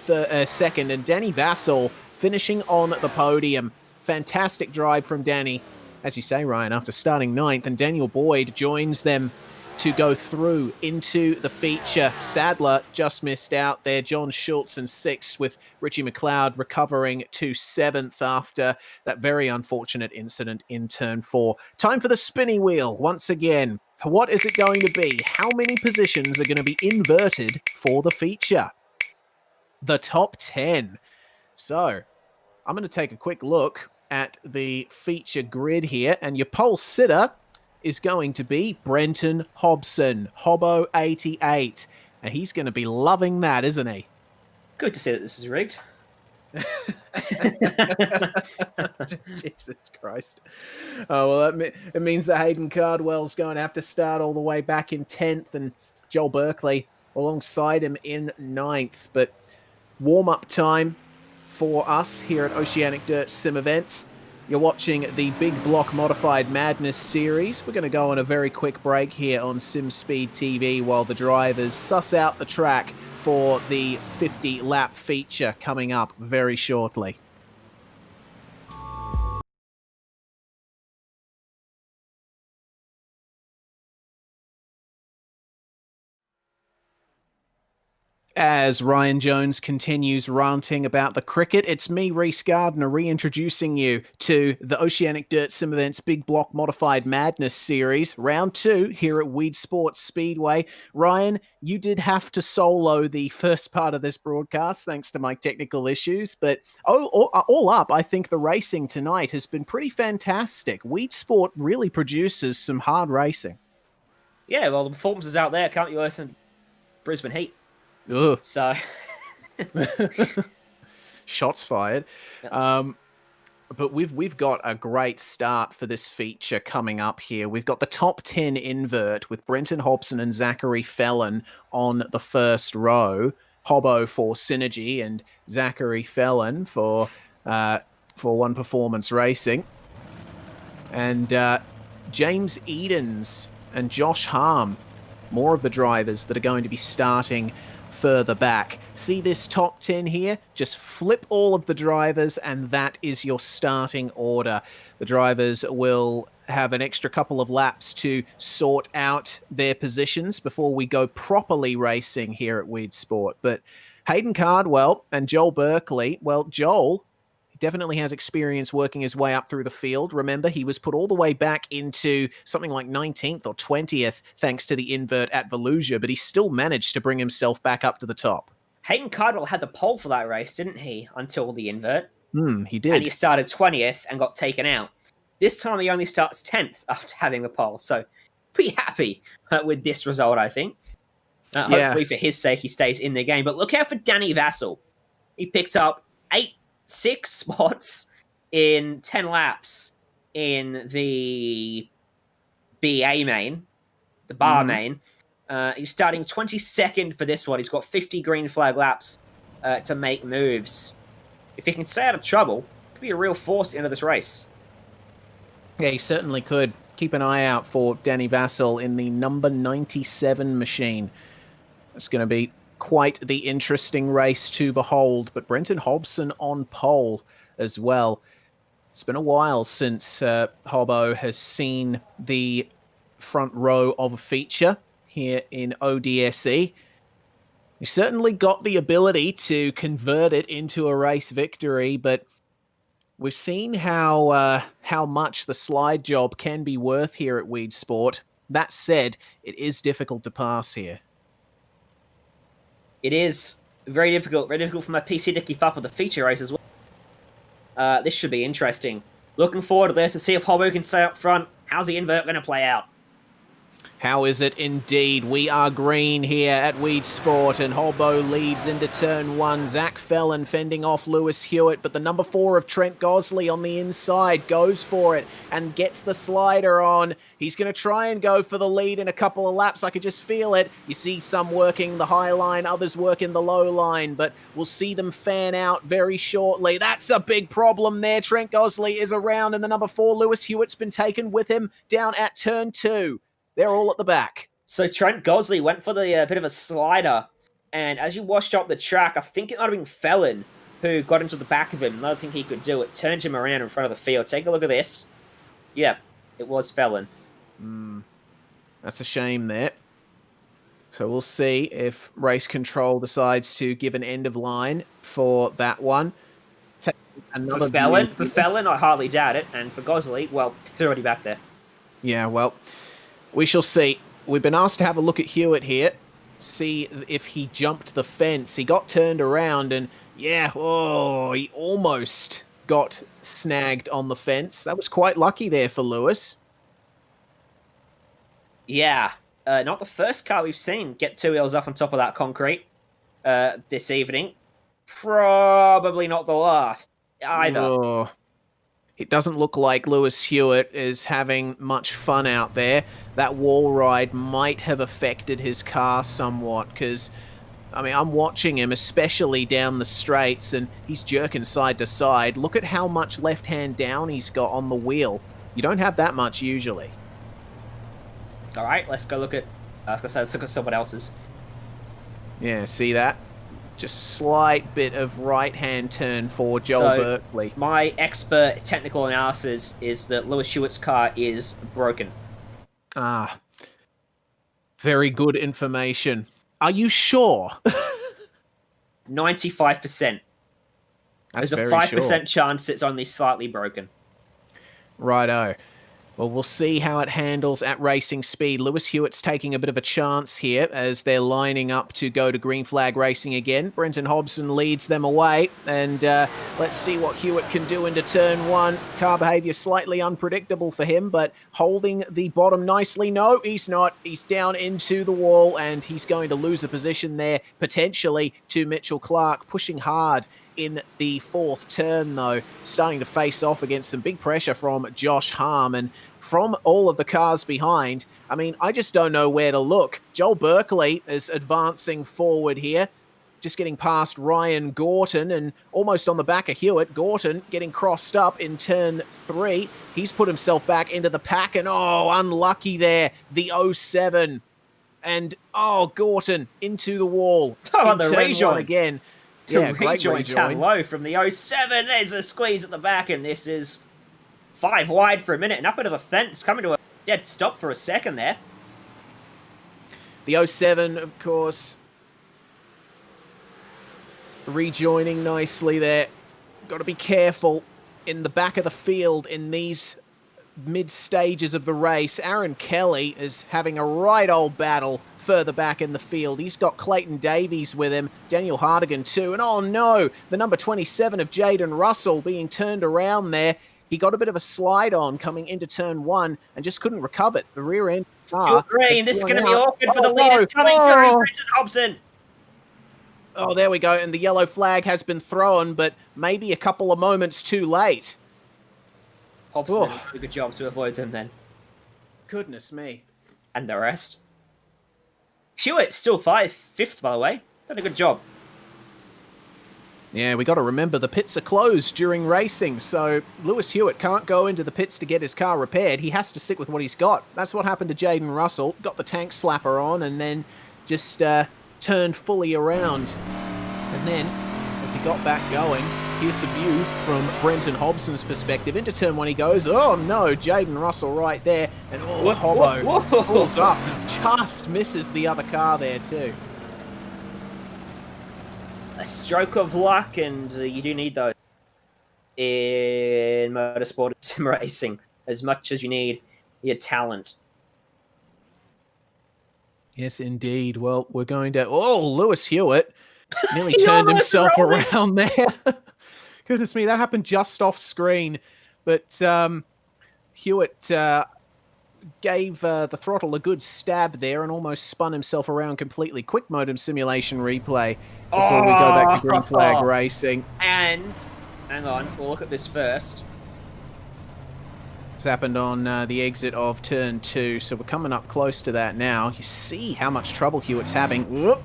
second, and Danny Vassal finishing on the podium. Fantastic drive from Danny, as you say, Ryan, after starting 9th, and Daniel Boyd joins them to go through into the feature. Sadler just missed out there. John Schultz in 6th, with Richie McLeod recovering to 7th after that very unfortunate incident in turn 4. Time for the spinny wheel once again. What is it going to be? How many positions are going to be inverted for the feature? The top 10. So I'm going to take a quick look at the feature grid here, and your pole sitter is going to be Brenton Hobson, Hobbo88. And he's going to be loving that, isn't he? Good to see that this is rigged. Jesus Christ. Oh, well, it means that Hayden Cardwell's going to have to start all the way back in 10th, and Joel Berkeley alongside him in 9th. But warm-up time for us here at Oceanic Dirt Sim Events. You're watching the Big Block Modified Madness series. We're going to go on a very quick break here on SimSpeed TV while the drivers suss out the track for the 50-lap feature coming up very shortly. As Ryan Jones continues ranting about the cricket, it's me, Reese Gardner, reintroducing you to the Oceanic Dirt Sim Events Big Block Modified Madness series, round 2 here at Weedsport Speedway. Ryan, you did have to solo the first part of this broadcast thanks to my technical issues, but all up, I think the racing tonight has been pretty fantastic. Weedsport really produces some hard racing. Yeah, well, the performances out there, can't you listen? Brisbane Heat. Ugh. So, shots fired. Yeah. But we've got a great start for this feature coming up here. We've got the top 10 invert with Brenton Hobson and Zachary Fellon on the first row. Hobbo for Synergy and Zachary Fellon for One Performance Racing. And James Edens and Josh Harm, more of the drivers that are going to be starting further back. See this top 10 here? Just flip all of the drivers and that is your starting order. The drivers will have an extra couple of laps to sort out their positions before we go properly racing here at Weedsport. But Hayden Cardwell and Joel Berkeley, well, Joel definitely has experience working his way up through the field. Remember, he was put all the way back into something like 19th or 20th thanks to the invert at Volusia, but he still managed to bring himself back up to the top. Hayden Cardwell had the pole for that race, didn't he? Until the invert. He did. And he started 20th and got taken out. This time he only starts 10th after having the pole. So be happy with this result, I think. Hopefully for his sake he stays in the game. But look out for Danny Vassal. He picked up 8 6 spots in 10 laps in the BA main, the bar main. He's starting 22nd for this one. He's got 50 green flag laps to make moves. If he can stay out of trouble, it could be a real force into this race. Yeah, he certainly could. Keep an eye out for Danny Vassell in the number 97 machine. It's going to be quite the interesting race to behold. But Brenton Hobson on pole as well. It's been a while since Hobbo has seen the front row of a feature here in ODSE. He certainly got the ability to convert it into a race victory, but we've seen how much the slide job can be worth here at Weedsport. That said, it is difficult to pass here. It is very difficult for my PC to keep up with the feature race as well. This should be interesting. Looking forward to this to see if Hobbo can stay up front. How's the invert going to play out? How is it indeed? We are green here at Weedsport, and Hobbo leads into turn 1. Zach Fellon fending off Lewis Hewitt, but the number 4 of Trent Gosley on the inside goes for it and gets the slider on. He's going to try and go for the lead in a couple of laps. I could just feel it. You see some working the high line, others working the low line, but we'll see them fan out very shortly. That's a big problem there. Trent Gosley is around, and the number 4, Lewis Hewitt's been taken with him down at turn 2. They're all at the back. So Trent Gosley went for the bit of a slider, and as you washed up the track, I think it might have been Fellon who got into the back of him. Another thing he could do, it turned him around in front of the field. Take a look at this. Yeah, it was Fellon. That's a shame there. So we'll see if race control decides to give an end of line for that one. For Fellon, I hardly doubt it, and for Gosley, well, he's already back there. Yeah, well, we shall see. We've been asked to have a look at Hewitt here, see if he jumped the fence. He got turned around and, yeah, he almost got snagged on the fence. That was quite lucky there for Lewis. Yeah, not the first car we've seen get 2 wheels up on top of that concrete this evening. Probably not the last either. It doesn't look like Lewis Hewitt is having much fun out there. That wall ride might have affected his car somewhat because, I mean, I'm watching him, especially down the straights, and he's jerking side to side. Look at how much left hand down he's got on the wheel. You don't have that much usually. All right, let's go look at, let's look at someone else's. Yeah, see that? Just slight bit of right-hand turn for Joel Berkeley. My expert technical analysis is that Lewis Hewitt's car is broken. Very good information. Are you sure? 95%. There's a 5% chance it's only slightly broken. Righto. Well, we'll see how it handles at racing speed. Lewis Hewitt's taking a bit of a chance here as they're lining up to go to green flag racing again. Brenton Hobson leads them away, and let's see what Hewitt can do into turn 1. Car behavior slightly unpredictable for him, but holding the bottom nicely. No, he's not. He's down into the wall, and he's going to lose a position there, potentially to Mitchell Clark, pushing hard in the 4th turn, though, starting to face off against some big pressure from Josh Harm. And from all of the cars behind, I mean, I just don't know where to look. Joel Berkeley is advancing forward here, just getting past Ryan Gorton and almost on the back of Hewitt. Gorton getting crossed up in turn 3. He's put himself back into the pack, and unlucky there, the 07. And, Gorton into the wall. On the rejoin again. Yeah, rejoin down low from the 07. There's a squeeze at the back, and this is 5 wide for a minute and up into the fence, coming to a dead stop for a second there. The 07, of course, rejoining nicely there. Got to be careful in the back of the field in these mid stages of the race. Aaron Kelly is having a right old battle further back in the field. He's got Clayton Davies with him, Daniel Hardigan too, and the number 27 of Jaden Russell being turned around there. He got a bit of a slide on coming into turn 1 and just couldn't recover it. The rear end. Green. This is going to be awkward for the leaders coming through. Brenton Hobson. Oh, there we go. And the yellow flag has been thrown, but maybe a couple of moments too late. Hobson Oh. did a good job to avoid them then. Goodness me. And the rest. Hewitt still fifth, by the way. Done a good job. Yeah, we got to remember the pits are closed during racing, so Lewis Hewitt can't go into the pits to get his car repaired. He has to stick with what he's got. That's what happened to Jaden Russell. Got the tank slapper on and then just turned fully around. And then, as he got back going, here's the view from Brenton Hobson's perspective. Into turn one he goes. Oh no, Jaden Russell right there. And Hobbo pulls up. He just misses the other car there too. A stroke of luck, and you do need those in motorsport and sim racing as much as you need your talent. Yes, indeed. Well, we're going to... Oh, Lewis Hewitt nearly turned himself around there. Goodness me, that happened just off screen. But Hewitt gave the throttle a good stab there and almost spun himself around completely. Quick modem simulation replay before we go back to green flag racing. And, hang on, we'll look at this first. This happened on the exit of turn 2, so we're coming up close to that now. You see how much trouble Hewitt's having. Whoop.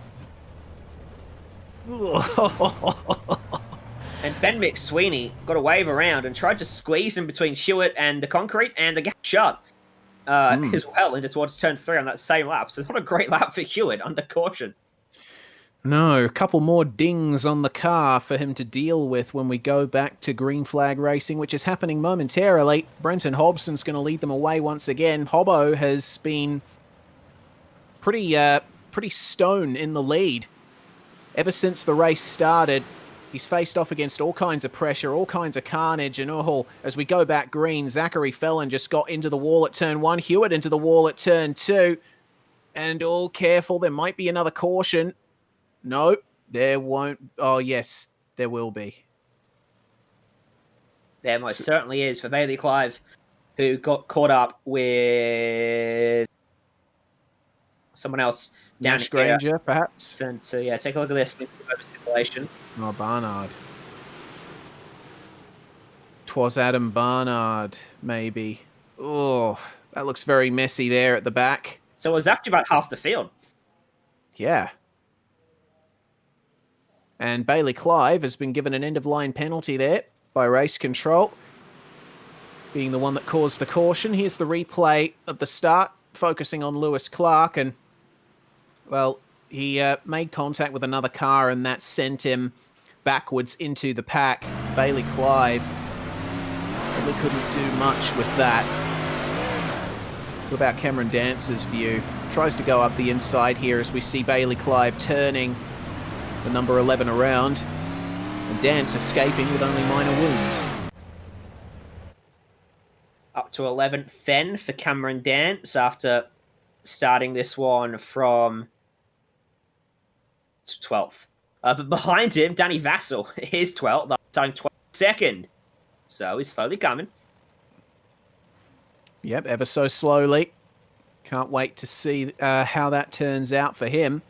And Ben McSweeney got a wave around and tried to squeeze in between Hewitt and the concrete, and the gap shut as well into towards turn 3 on that same lap. So not a great lap for Hewitt under caution. No, a couple more dings on the car for him to deal with when we go back to green flag racing, which is happening momentarily. Brenton Hobson's going to lead them away once again. Hobbo has been pretty stone in the lead ever since the race started. He's faced off against all kinds of pressure, all kinds of carnage, and as we go back green, Zachary Fellon just got into the wall at turn 1, Hewitt into the wall at turn 2, and careful, there might be another caution. No, there won't. Oh, yes, there will be. There most certainly is for Bailey Clive, who got caught up with someone else. Nash Granger, perhaps? And so, yeah, take a look at this simulation. Oh, Barnard. 'Twas Adam Barnard, maybe. Oh, that looks very messy there at the back. So it was actually about half the field. Yeah. And Bailey Clive has been given an end-of-line penalty there by race control, being the one that caused the caution. Here's the replay of the start, focusing on Lewis Clark, and, well, he made contact with another car, and that sent him backwards into the pack. Bailey Clive really couldn't do much with that. What about Cameron Dance's view? Tries to go up the inside here as we see Bailey Clive turning the number 11 around, and Dance escaping with only minor wounds. Up to 11th then for Cameron Dance after starting this one from 12th. But behind him, Danny Vassell is 12th, starting 22nd. So he's slowly coming. Yep, ever so slowly. Can't wait to see how that turns out for him.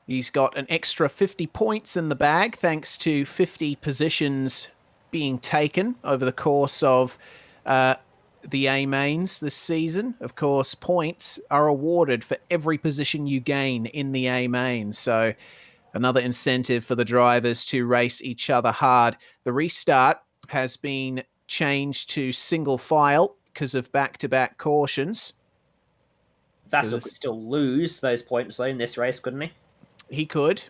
He's got an extra 50 points in the bag, thanks to 50 positions being taken over the course of the A-Mains this season. Of course, points are awarded for every position you gain in the A-Mains, so another incentive for the drivers to race each other hard. The restart has been changed to single file because of back-to-back cautions. Vassell could still lose those points though in this race, couldn't he? He could.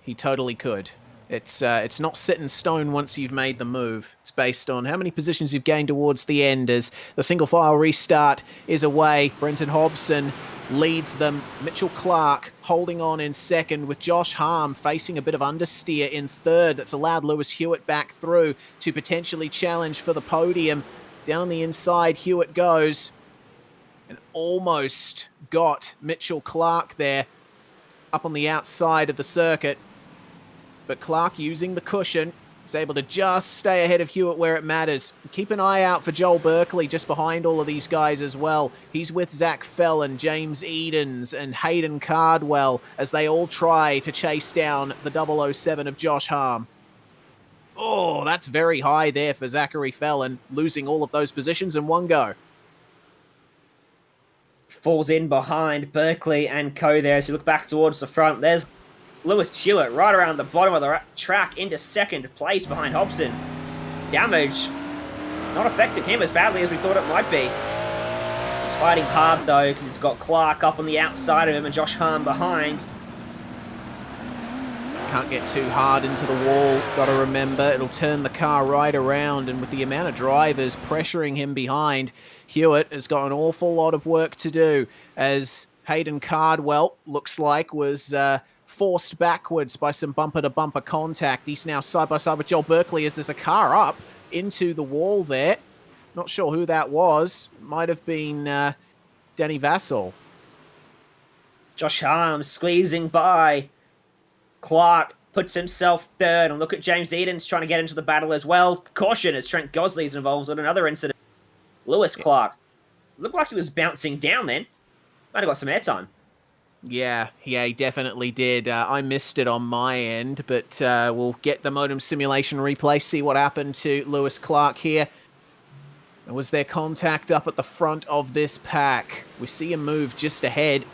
He totally could. It's not set in stone once you've made the move. It's based on how many positions you've gained towards the end. As the single file restart is away, Brenton Hobson leads them. Mitchell Clark holding on in second, with Josh Harm facing a bit of understeer in third. That's allowed Lewis Hewitt back through to potentially challenge for the podium. Down the inside, Hewitt goes and almost got Mitchell Clark there up on the outside of the circuit. But Clark using the cushion He's able to just stay ahead of Hewitt where it matters. Keep an eye out for Joel Berkeley just behind all of these guys as well. He's with Zach Fellon, James Edens, and Hayden Cardwell as they all try to chase down the 007 of Josh Harm. Oh, that's very high there for Zachary Fellon, losing all of those positions in one go. Falls in behind Berkeley and co there as you look back towards the front. There's Lewis Hewitt right around the bottom of the track into second place behind Hobson. Damage not affecting him as badly as we thought it might be. He's fighting hard though because he's got Clark up on the outside of him and Josh Harm behind. Can't get too hard into the wall, got to remember, it'll turn the car right around, and with the amount of drivers pressuring him behind, Hewitt has got an awful lot of work to do, as Hayden Cardwell looks like was forced backwards by some bumper-to-bumper contact. He's now side-by-side with Joel Berkeley as there's a car up into the wall there. Not sure who that was. Might have been Danny Vassell. Josh Harm squeezing by. Clark puts himself third, and look at James Edens trying to get into the battle as well. Caution as Trent Gosley's involved in another incident. Lewis Clark. Looked like he was bouncing down then. Might have got some airtime. Yeah, he definitely did. I missed it on my end, but we'll get the modem simulation replay, see what happened to Lewis Clark here. Was there contact up at the front of this pack? We see him move just ahead.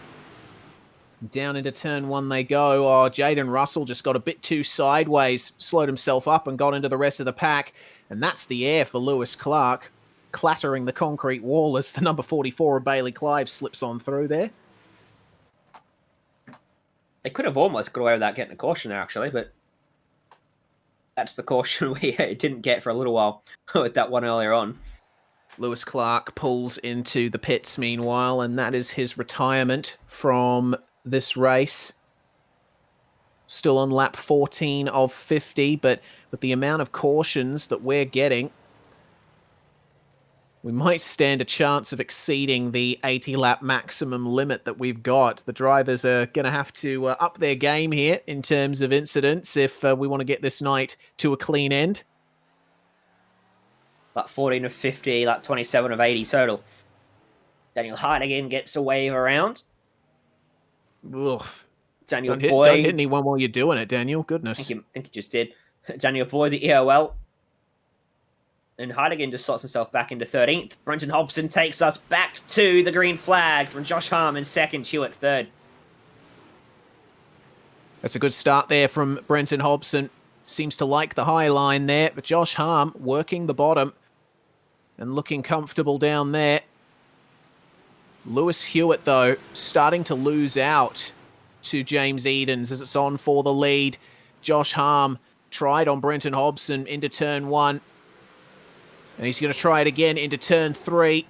Down into turn one they go. Oh, Jaden Russell just got a bit too sideways, slowed himself up and got into the rest of the pack. And that's the air for Lewis Clark, clattering the concrete wall as the number 44 of Bailey Clive slips on through there. They could have almost got away without getting a caution there, actually, but that's the caution we didn't get for a little while with that one earlier on. Lewis Clark pulls into the pits meanwhile, and that is his retirement from this race. Still on lap 14 of 50, but with the amount of cautions that we're getting, we might stand a chance of exceeding the 80-lap maximum limit that we've got. The drivers are going to have to up their game here in terms of incidents if we want to get this night to a clean end. Lap 14 of 50, lap 27 of 80 total. Daniel Hardigan gets a wave around. Ugh. Daniel Don't Boyd. hit anyone while you're doing it, Daniel. Goodness. I think he just did. Daniel Boyd, the EOL. And Hardigan just slots himself back into 13th. Brenton Hobson takes us back to the green flag from Josh Harm in second, Hewitt third. That's a good start there from Brenton Hobson. Seems to like the high line there, but Josh Harm working the bottom and looking comfortable down there. Lewis Hewitt, though, starting to lose out to James Edens as it's on for the lead. Josh Harm tried on Brenton Hobson into turn one. And he's going to try it again into turn three.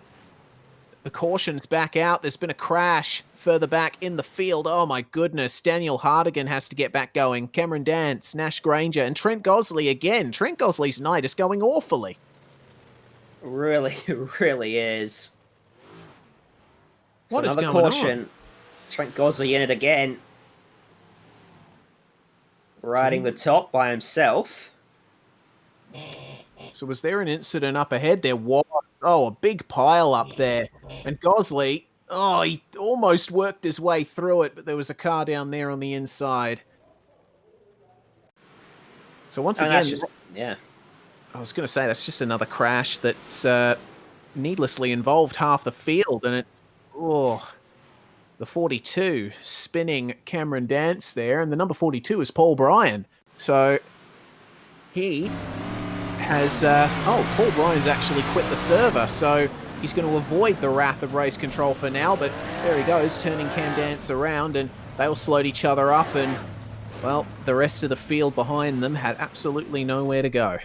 The caution's back out. There's been a crash further back in the field. Oh, my goodness. Daniel Hardigan has to get back going. Cameron Dance, Nash Granger, and Trent Gosley again. Trent Gosley's night is going awfully. Really, really is. So What is another going caution. on? Trent Gosley in it again. Riding the top by himself. So was there an incident up ahead? There was. Oh, a big pile up there. And Gosley, oh, he almost worked his way through it, but there was a car down there on the inside. So once again, yeah. I was going to say, that's just another crash that's needlessly involved half the field. And it's, the 42 spinning Cameron Dance there. And the number 42 is Paul Bryan. So he has, Paul Bryan's actually quit the server. So he's going to avoid the wrath of race control for now. But there he goes, turning Cam Dance around. And they all slowed each other up. And, well, the rest of the field behind them had absolutely nowhere to go.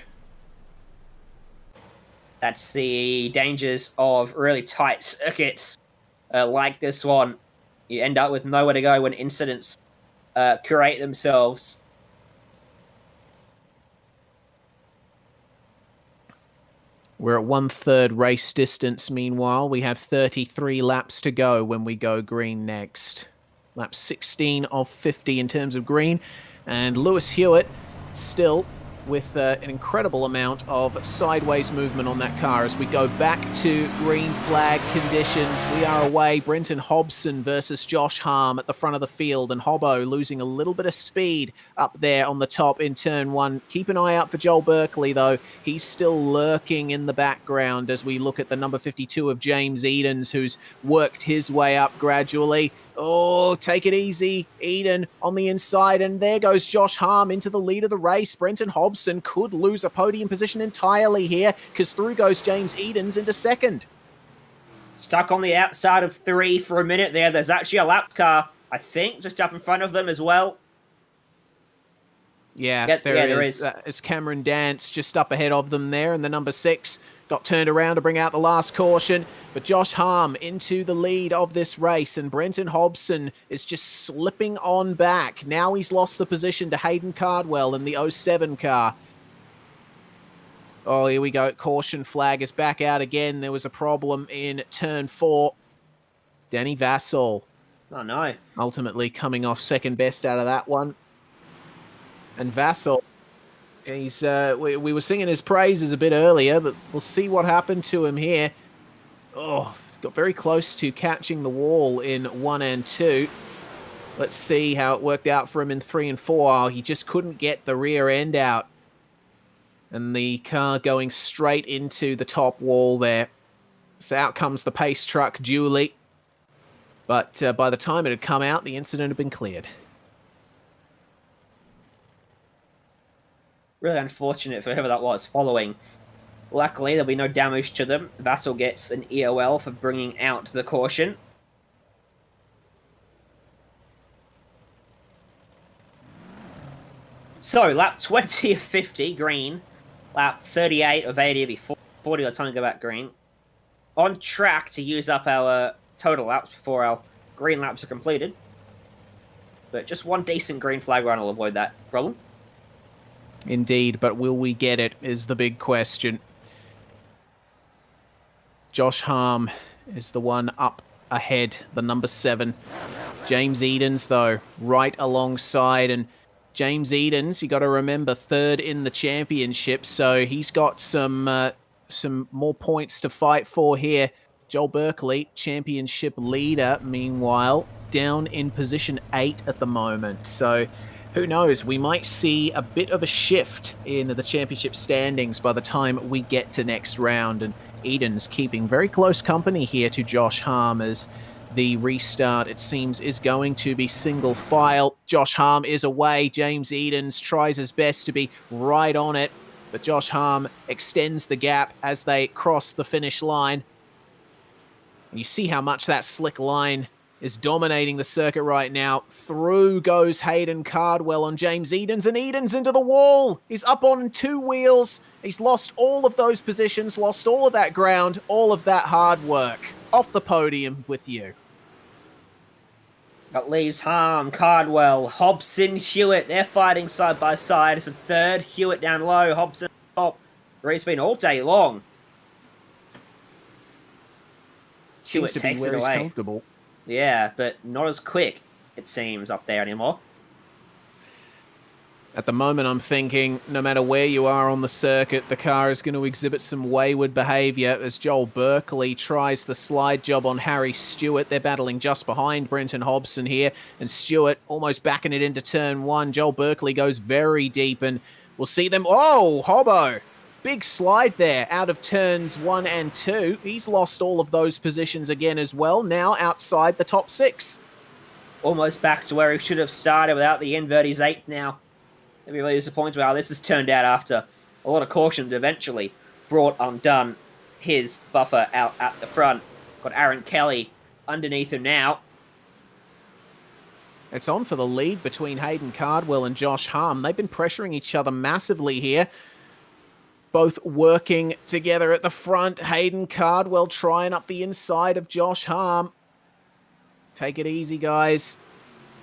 That's the dangers of really tight circuits like this one. You end up with nowhere to go when incidents create themselves. We're at 1/3 race distance. Meanwhile, we have 33 laps to go when we go green next. Lap 16 of 50 in terms of green. And Lewis Hewitt still with an incredible amount of sideways movement on that car as we go back to green flag conditions. We are away. Brenton Hobson versus Josh Harm at the front of the field, and Hobbo losing a little bit of speed up there on the top in turn one. Keep an eye out for Joel Berkeley, though. He's still lurking in the background as we look at the number 52 of James Edens, who's worked his way up gradually. Oh, take it easy, Eden on the inside, and there goes Josh Harm into the lead of the race. Brenton Hobson could lose a podium position entirely here, because through goes James Edens into second. Stuck on the outside of 3 for a minute there. There's actually a lap car, I think, just up in front of them as well. Yeah, there is. It's Cameron Dance just up ahead of them there, and the number 6 got turned around to bring out the last caution. But Josh Harm into the lead of this race, and Brenton Hobson is just slipping on back. Now he's lost the position to Hayden Cardwell in the 07 car. Oh, here we go. Caution flag is back out again. There was a problem in turn 4. Danny Vassal. Oh, no. Ultimately coming off second best out of that one. And Vassal, he's we were singing his praises a bit earlier, but we'll see what happened to him here. Oh, got very close to catching the wall in 1 and 2. Let's see how it worked out for him in 3 and 4. Oh, he just couldn't get the rear end out. And the car going straight into the top wall there. So out comes the pace truck duly. But by the time it had come out, the incident had been cleared. Really unfortunate for whoever that was following. Luckily, there'll be no damage to them. Vassal gets an EOL for bringing out the caution. So, lap 20 of 50, green. Lap 38 of 80 will be 40 by the time to go back green. On track to use up our total laps before our green laps are completed. But just one decent green flag run will avoid that problem. Indeed, but will we get it is the big question. Josh Harm is the one up ahead, the number 7. James Edens, though, right alongside. And James Edens, you got to remember, 3rd in the championship, so he's got some more points to fight for here. Joel Berkeley, championship leader, meanwhile, down in position 8 at the moment. So who knows, we might see a bit of a shift in the championship standings by the time we get to next round. And Edens keeping very close company here to Josh Harm as the restart, it seems, is going to be single file. Josh Harm is away. James Edens tries his best to be right on it, but Josh Harm extends the gap as they cross the finish line. And you see how much that slick line is dominating the circuit right now. Through goes Hayden Cardwell on James Edens, and Edens into the wall. He's up on 2 wheels. He's lost all of those positions, lost all of that ground, all of that hard work. Off the podium with you. That leaves Harm, Cardwell, Hobson, Hewitt. They're fighting side by side for 3rd. Hewitt down low, Hobson top. Race been all day long. Seems to be where he's comfortable. Yeah, but not as quick, it seems, up there anymore. At the moment, I'm thinking, no matter where you are on the circuit, the car is going to exhibit some wayward behaviour as Joel Berkeley tries the slide job on Harry Stewart. They're battling just behind Brenton Hobson here, and Stewart almost backing it into turn 1. Joel Berkeley goes very deep, and we'll see them. Oh, Hobbo! Big slide there out of turns 1 and 2. He's lost all of those positions again as well, now outside the top 6. Almost back to where he should have started without the invert. He's 8th now. I'd be really disappointed with how this has turned out after a lot of cautions eventually brought undone his buffer out at the front. Got Aaron Kelly underneath him now. It's on for the lead between Hayden Cardwell and Josh Harm. They've been pressuring each other massively here. Both working together at the front. Hayden Cardwell trying up the inside of Josh Harm. Take it easy, guys.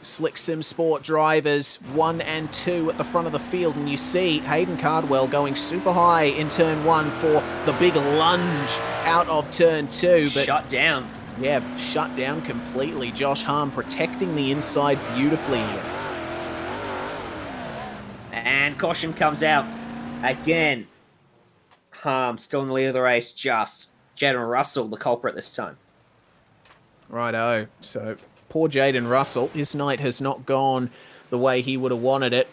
Slick Sim Sport drivers 1 and 2 at the front of the field, and you see Hayden Cardwell going super high in turn 1 for the big lunge out of turn 2. But shut down. Yeah, shut down completely. Josh Harm protecting the inside beautifully here. And caution comes out. Again, Harm still in the lead of the race, just Jaden Russell, the culprit this time. Righto. So poor Jaden Russell, his night has not gone the way he would have wanted it.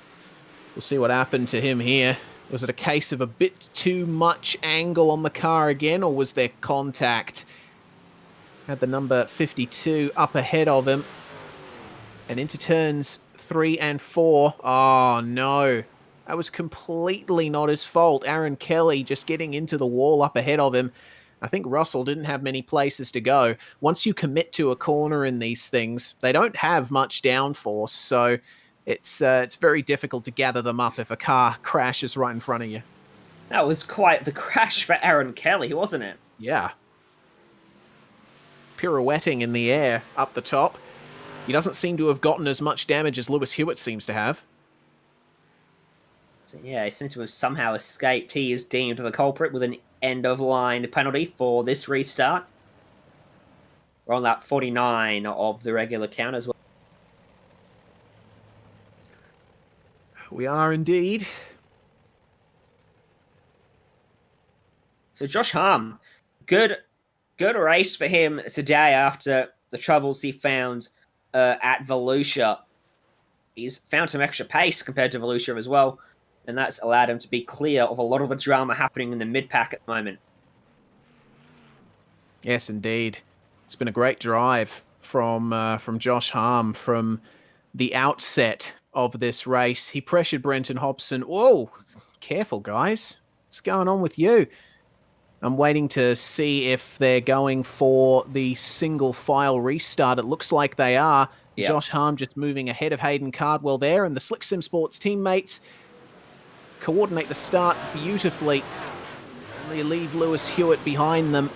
We'll see what happened to him here. Was it a case of a bit too much angle on the car again, or was there contact? Had the number 52 up ahead of him. And into turns 3 and 4. Oh, no. That was completely not his fault. Aaron Kelly just getting into the wall up ahead of him. I think Russell didn't have many places to go. Once you commit to a corner in these things, they don't have much downforce, so it's very difficult to gather them up if a car crashes right in front of you. That was quite the crash for Aaron Kelly, wasn't it? Yeah. Pirouetting in the air up the top. He doesn't seem to have gotten as much damage as Lewis Hewitt seems to have. So yeah, he seems to have somehow escaped. He is deemed the culprit with an end-of-line penalty for this restart. We're on that 49 of the regular count as well. We are indeed. So Josh Harm, good race for him today after the troubles he found at Volusia. He's found some extra pace compared to Volusia as well, and that's allowed him to be clear of a lot of the drama happening in the mid-pack at the moment. Yes, indeed. It's been a great drive from Josh Harm from the outset of this race. He pressured Brenton Hobson. Whoa, careful, guys. What's going on with you? I'm waiting to see if they're going for the single file restart. It looks like they are. Yep. Josh Harm just moving ahead of Hayden Cardwell there, and the Slick Sim Sports teammates coordinate the start beautifully. And they leave Lewis Hewitt behind them.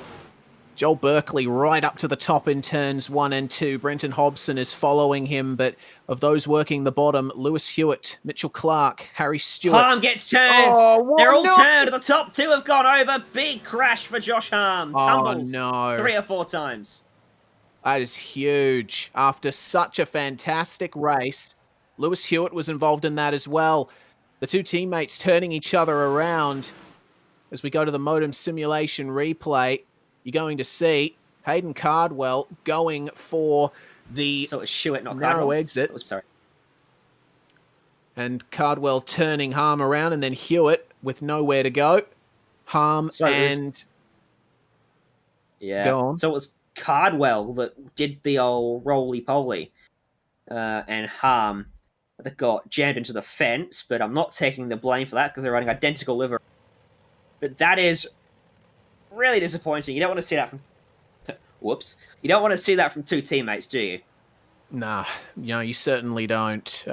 Joel Berkeley right up to the top in turns 1 and 2. Brenton Hobson is following him, but of those working the bottom, Lewis Hewitt, Mitchell Clark, Harry Stewart. Harm gets turned. Oh, they're all turned. The top two have gone over. Big crash for Josh Harm. Tumbles 3 or 4 times. That is huge. After such a fantastic race, Lewis Hewitt was involved in that as well. The two teammates turning each other around. As we go to the modem simulation replay, you're going to see Hayden Cardwell going for the so it's Hewitt, not narrow Cardwell. Exit. Oh, sorry. And Cardwell turning Harm around, and then Hewitt with nowhere to go. Harm yeah. Go on. So it was Cardwell that did the old roly-poly, and Harm that got jammed into the fence, but I'm not taking the blame for that because they're running identical livery. But that is really disappointing. You don't want to see that from... Whoops. You don't want to see that from two teammates, do you? Nah, you certainly don't.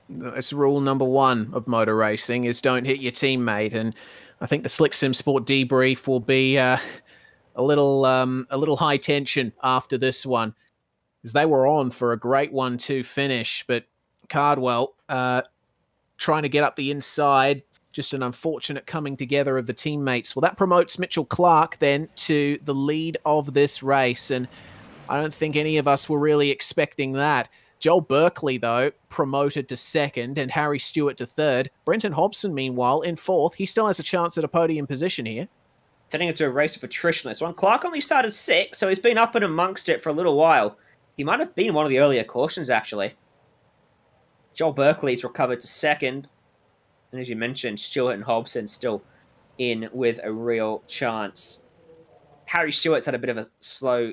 That's rule number 1 of motor racing, is don't hit your teammate. And I think the Slick Sim Sport debrief will be a little high tension after this one, because they were on for a great 1-2 finish, but Cardwell trying to get up the inside. Just an unfortunate coming together of the teammates. Well, that promotes Mitchell Clark then to the lead of this race, and I don't think any of us were really expecting that. Joel Berkeley, though, promoted to second, and Harry Stewart to third. Brenton Hobson, meanwhile, in fourth. He still has a chance at a podium position here. Turning into a race of attrition this one. Clark only started 6th, so he's been up and amongst it for a little while. He might have been one of the earlier cautions, actually. Joel Berkeley's recovered to second. And as you mentioned, Stewart and Hobson still in with a real chance. Harry Stewart's had a bit of a slow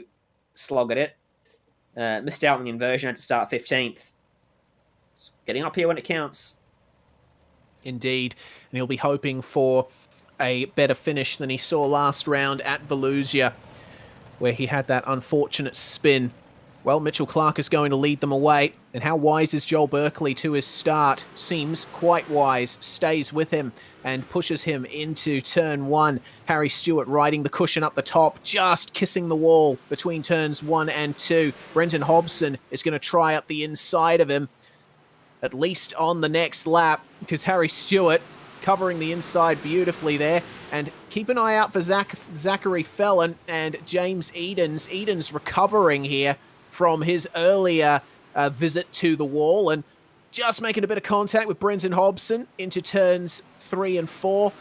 slog at it. Missed out on the inversion, had to start 15th. It's getting up here when it counts. Indeed. And he'll be hoping for a better finish than he saw last round at Volusia, where he had that unfortunate spin. Well, Mitchell Clark is going to lead them away. And how wise is Joel Berkeley to his start? Seems quite wise. Stays with him and pushes him into turn 1. Harry Stewart riding the cushion up the top, just kissing the wall between turns 1 and 2. Brenton Hobson is going to try up the inside of him, at least on the next lap, because Harry Stewart covering the inside beautifully there. And keep an eye out for Zachary Fellon and James Edens. Edens recovering here from his earlier visit to the wall, and just making a bit of contact with Brenton Hobson into turns 3 and 4.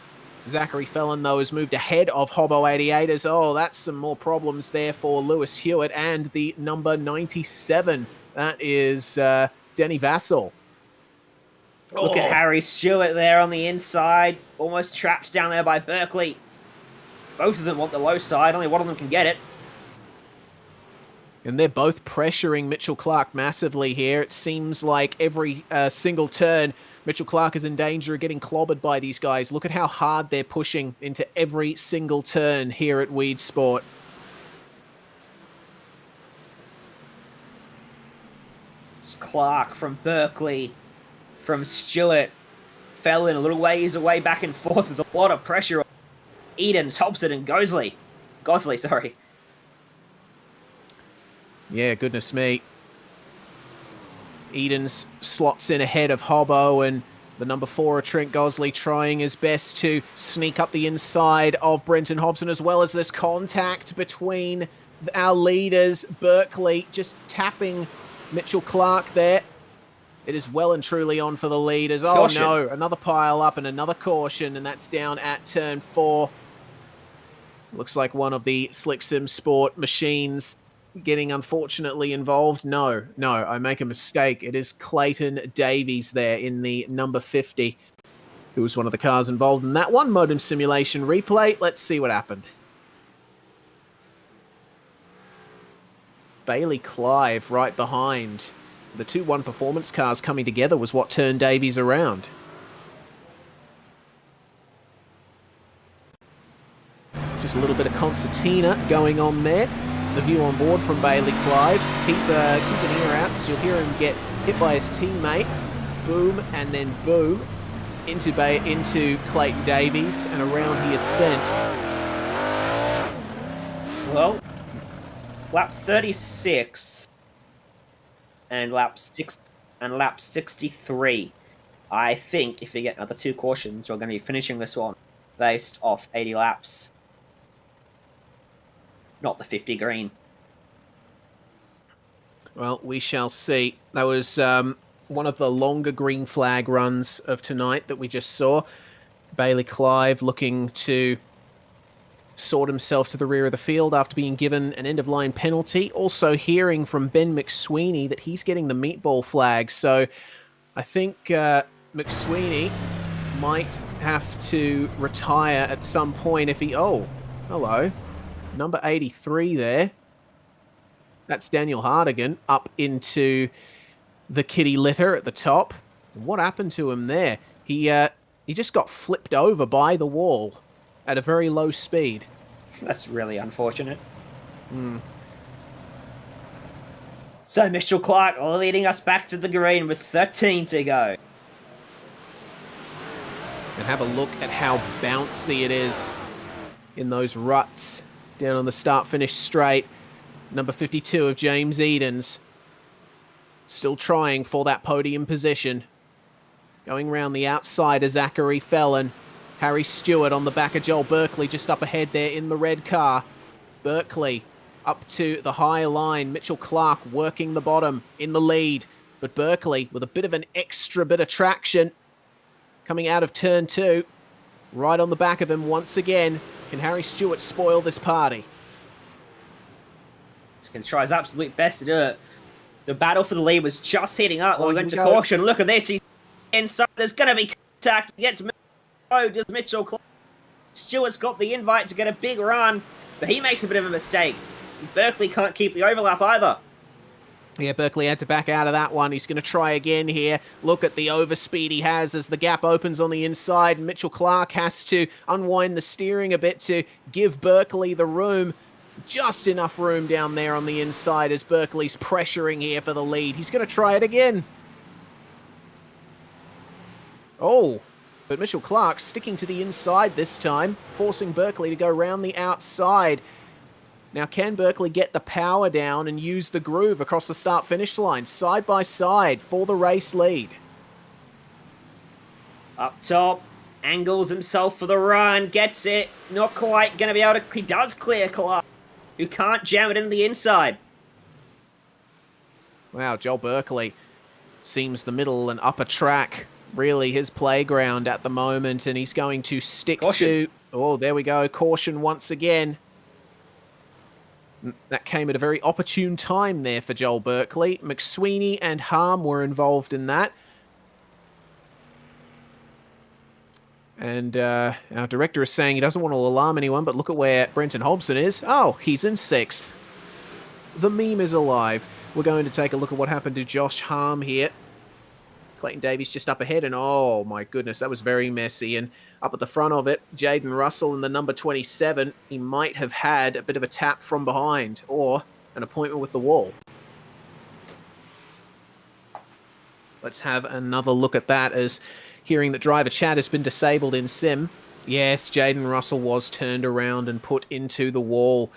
Zachary Fellon, though, has moved ahead of Hobbo 88 as, that's some more problems there for Lewis Hewitt and the number 97. That is Denny Vassell. Look at Harry Stewart there on the inside, almost trapped down there by Berkeley. Both of them want the low side, only one of them can get it. And they're both pressuring Mitchell Clark massively here. It seems like every single turn, Mitchell Clark is in danger of getting clobbered by these guys. Look at how hard they're pushing into every single turn here at Weedsport. It's Clark from Berkeley, from Stewart. Fell in a little ways away back and forth with a lot of pressure on Edens, Hobson, and Gosley, sorry. Yeah, goodness me. Edens slots in ahead of Hobbo, and the number 4 of Trent Gosley trying his best to sneak up the inside of Brenton Hobson, as well as this contact between our leaders. Berkeley just tapping Mitchell Clark there. It is well and truly on for the leaders. Oh Caution. no, another pile up and another caution, and that's down at turn 4. Looks like one of the Slick Sim Sport machines getting unfortunately involved. No, I make a mistake. It is Clayton Davies there in the number 50, who was one of the cars involved in that one. Modem simulation replay. Let's see what happened. Bailey Clive right behind. The 2-1 performance cars coming together was what turned Davies around. Just a little bit of concertina going on there. The view on board from Bailey Clive. Keep an ear out, because you'll hear him get hit by his teammate. Boom, and then boom. Into Clayton Davies, and around he is sent. Well, lap 36 and lap 63. I think if we get another 2 cautions, we're going to be finishing this one based off 80 laps. Not the 50 green. Well, we shall see. That was one of the longer green flag runs of tonight that we just saw. Bailey Clive looking to sort himself to the rear of the field after being given an end-of-line penalty. Also hearing from Ben McSweeney that he's getting the meatball flag. So I think McSweeney might have to retire at some point if he... Oh, hello. Number 83 there. That's Daniel Hardigan up into the kitty litter at the top. What happened to him there? He just got flipped over by the wall at a very low speed. That's really unfortunate. So Mitchell Clark leading us back to the green with 13 to go. And have a look at how bouncy it is in those ruts down on the start-finish straight. Number 52 of James Edens. Still trying for that podium position. Going round the outside of Zachary Fellon. Harry Stewart on the back of Joel Berkeley just up ahead there in the red car. Berkeley up to the high line. Mitchell Clark working the bottom in the lead. But Berkeley with a bit of an extra bit of traction. Coming out of turn 2. Right on the back of him once again. Can Harry Stewart spoil this party? He's going to try his absolute best to do it. The battle for the lead was just heating up when we went to go. caution. Look at this. He's inside. There's going to be contact against does Mitchell Clark. Stewart's got the invite to get a big run, but he makes a bit of a mistake. Berkeley can't keep the overlap either. Yeah, Berkeley had to back out of that one. He's going to try again here. Look at the overspeed he has as the gap opens on the inside. Mitchell Clark has to unwind the steering a bit to give Berkeley the room. Just enough room down there on the inside as Berkeley's pressuring here for the lead. He's going to try it again. Oh, but Mitchell Clark sticking to the inside this time, forcing Berkeley to go round the outside. Now, can Berkeley get the power down and use the groove across the start-finish line, side by side, for the race lead? Up top, angles himself for the run, gets it. Not quite going to be able to... He does clear Clark, who can't jam it into the inside. Wow, Joel Berkeley Seems the middle and upper track really his playground at the moment, and he's going to stick to... Oh, there we go. Caution once again. That came at a very opportune time there for Joel Berkeley. McSweeney and Harm were involved in that. And our director is saying he doesn't want to alarm anyone, but look at where Brenton Hobson is. Oh, he's in 6th. The meme is alive. We're going to take a look at what happened to Josh Harm here. Clayton Davies just up ahead, and oh my goodness, that was very messy. And up at the front of it, Jaden Russell in the number 27. He might have had a bit of a tap from behind, or an appointment with the wall. Let's have another look at that, as hearing that driver chat has been disabled in sim. Yes, Jaden Russell was turned around and put into the wall.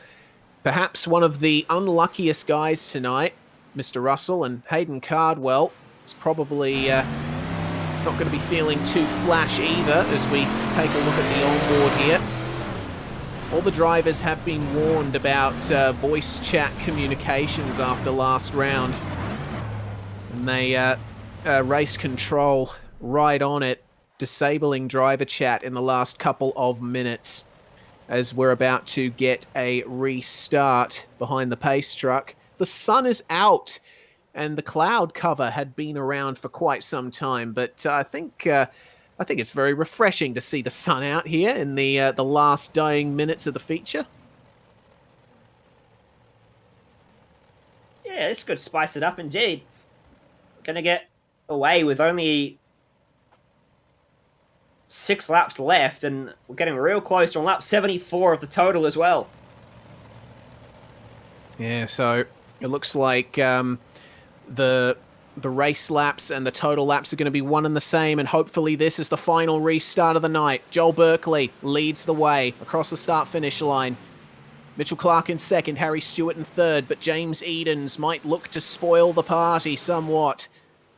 Perhaps one of the unluckiest guys tonight, Mr. Russell, and Hayden Cardwell is probably not going to be feeling too flash either as we take a look at the onboard here. All the drivers have been warned about voice chat communications after last round, and they race control right on it, disabling driver chat in the last couple of minutes as we're about to get a restart behind the pace truck. The sun is out, and the cloud cover had been around for quite some time, but I think it's very refreshing to see the sun out here in the last dying minutes of the feature. Yeah, this could spice it up indeed. Gonna get away with only 6 laps left, and we're getting real close to on lap 74 of the total as well. Yeah, so it looks like the race laps and the total laps are going to be one and the same, and hopefully this is the final restart of the night. Joel Berkeley leads the way across the start-finish line. Mitchell Clark in 2nd, Harry Stewart in 3rd, but James Edens might look to spoil the party somewhat.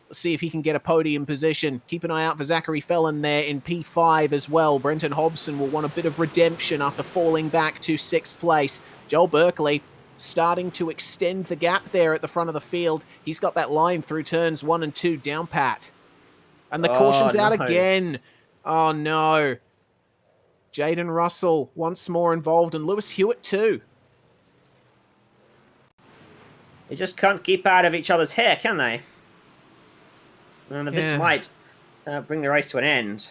Let's see if he can get a podium position. Keep an eye out for Zachary Fellon there in P5 as well. Brenton Hobson will want a bit of redemption after falling back to 6th place. Joel Berkeley starting to extend the gap there at the front of the field. He's got that line through turns 1 and 2 down pat. And the caution's out again. Oh no. Jaden Russell once more involved, and Lewis Hewitt too. They just can't keep out of each other's hair, can they? And this might bring the race to an end.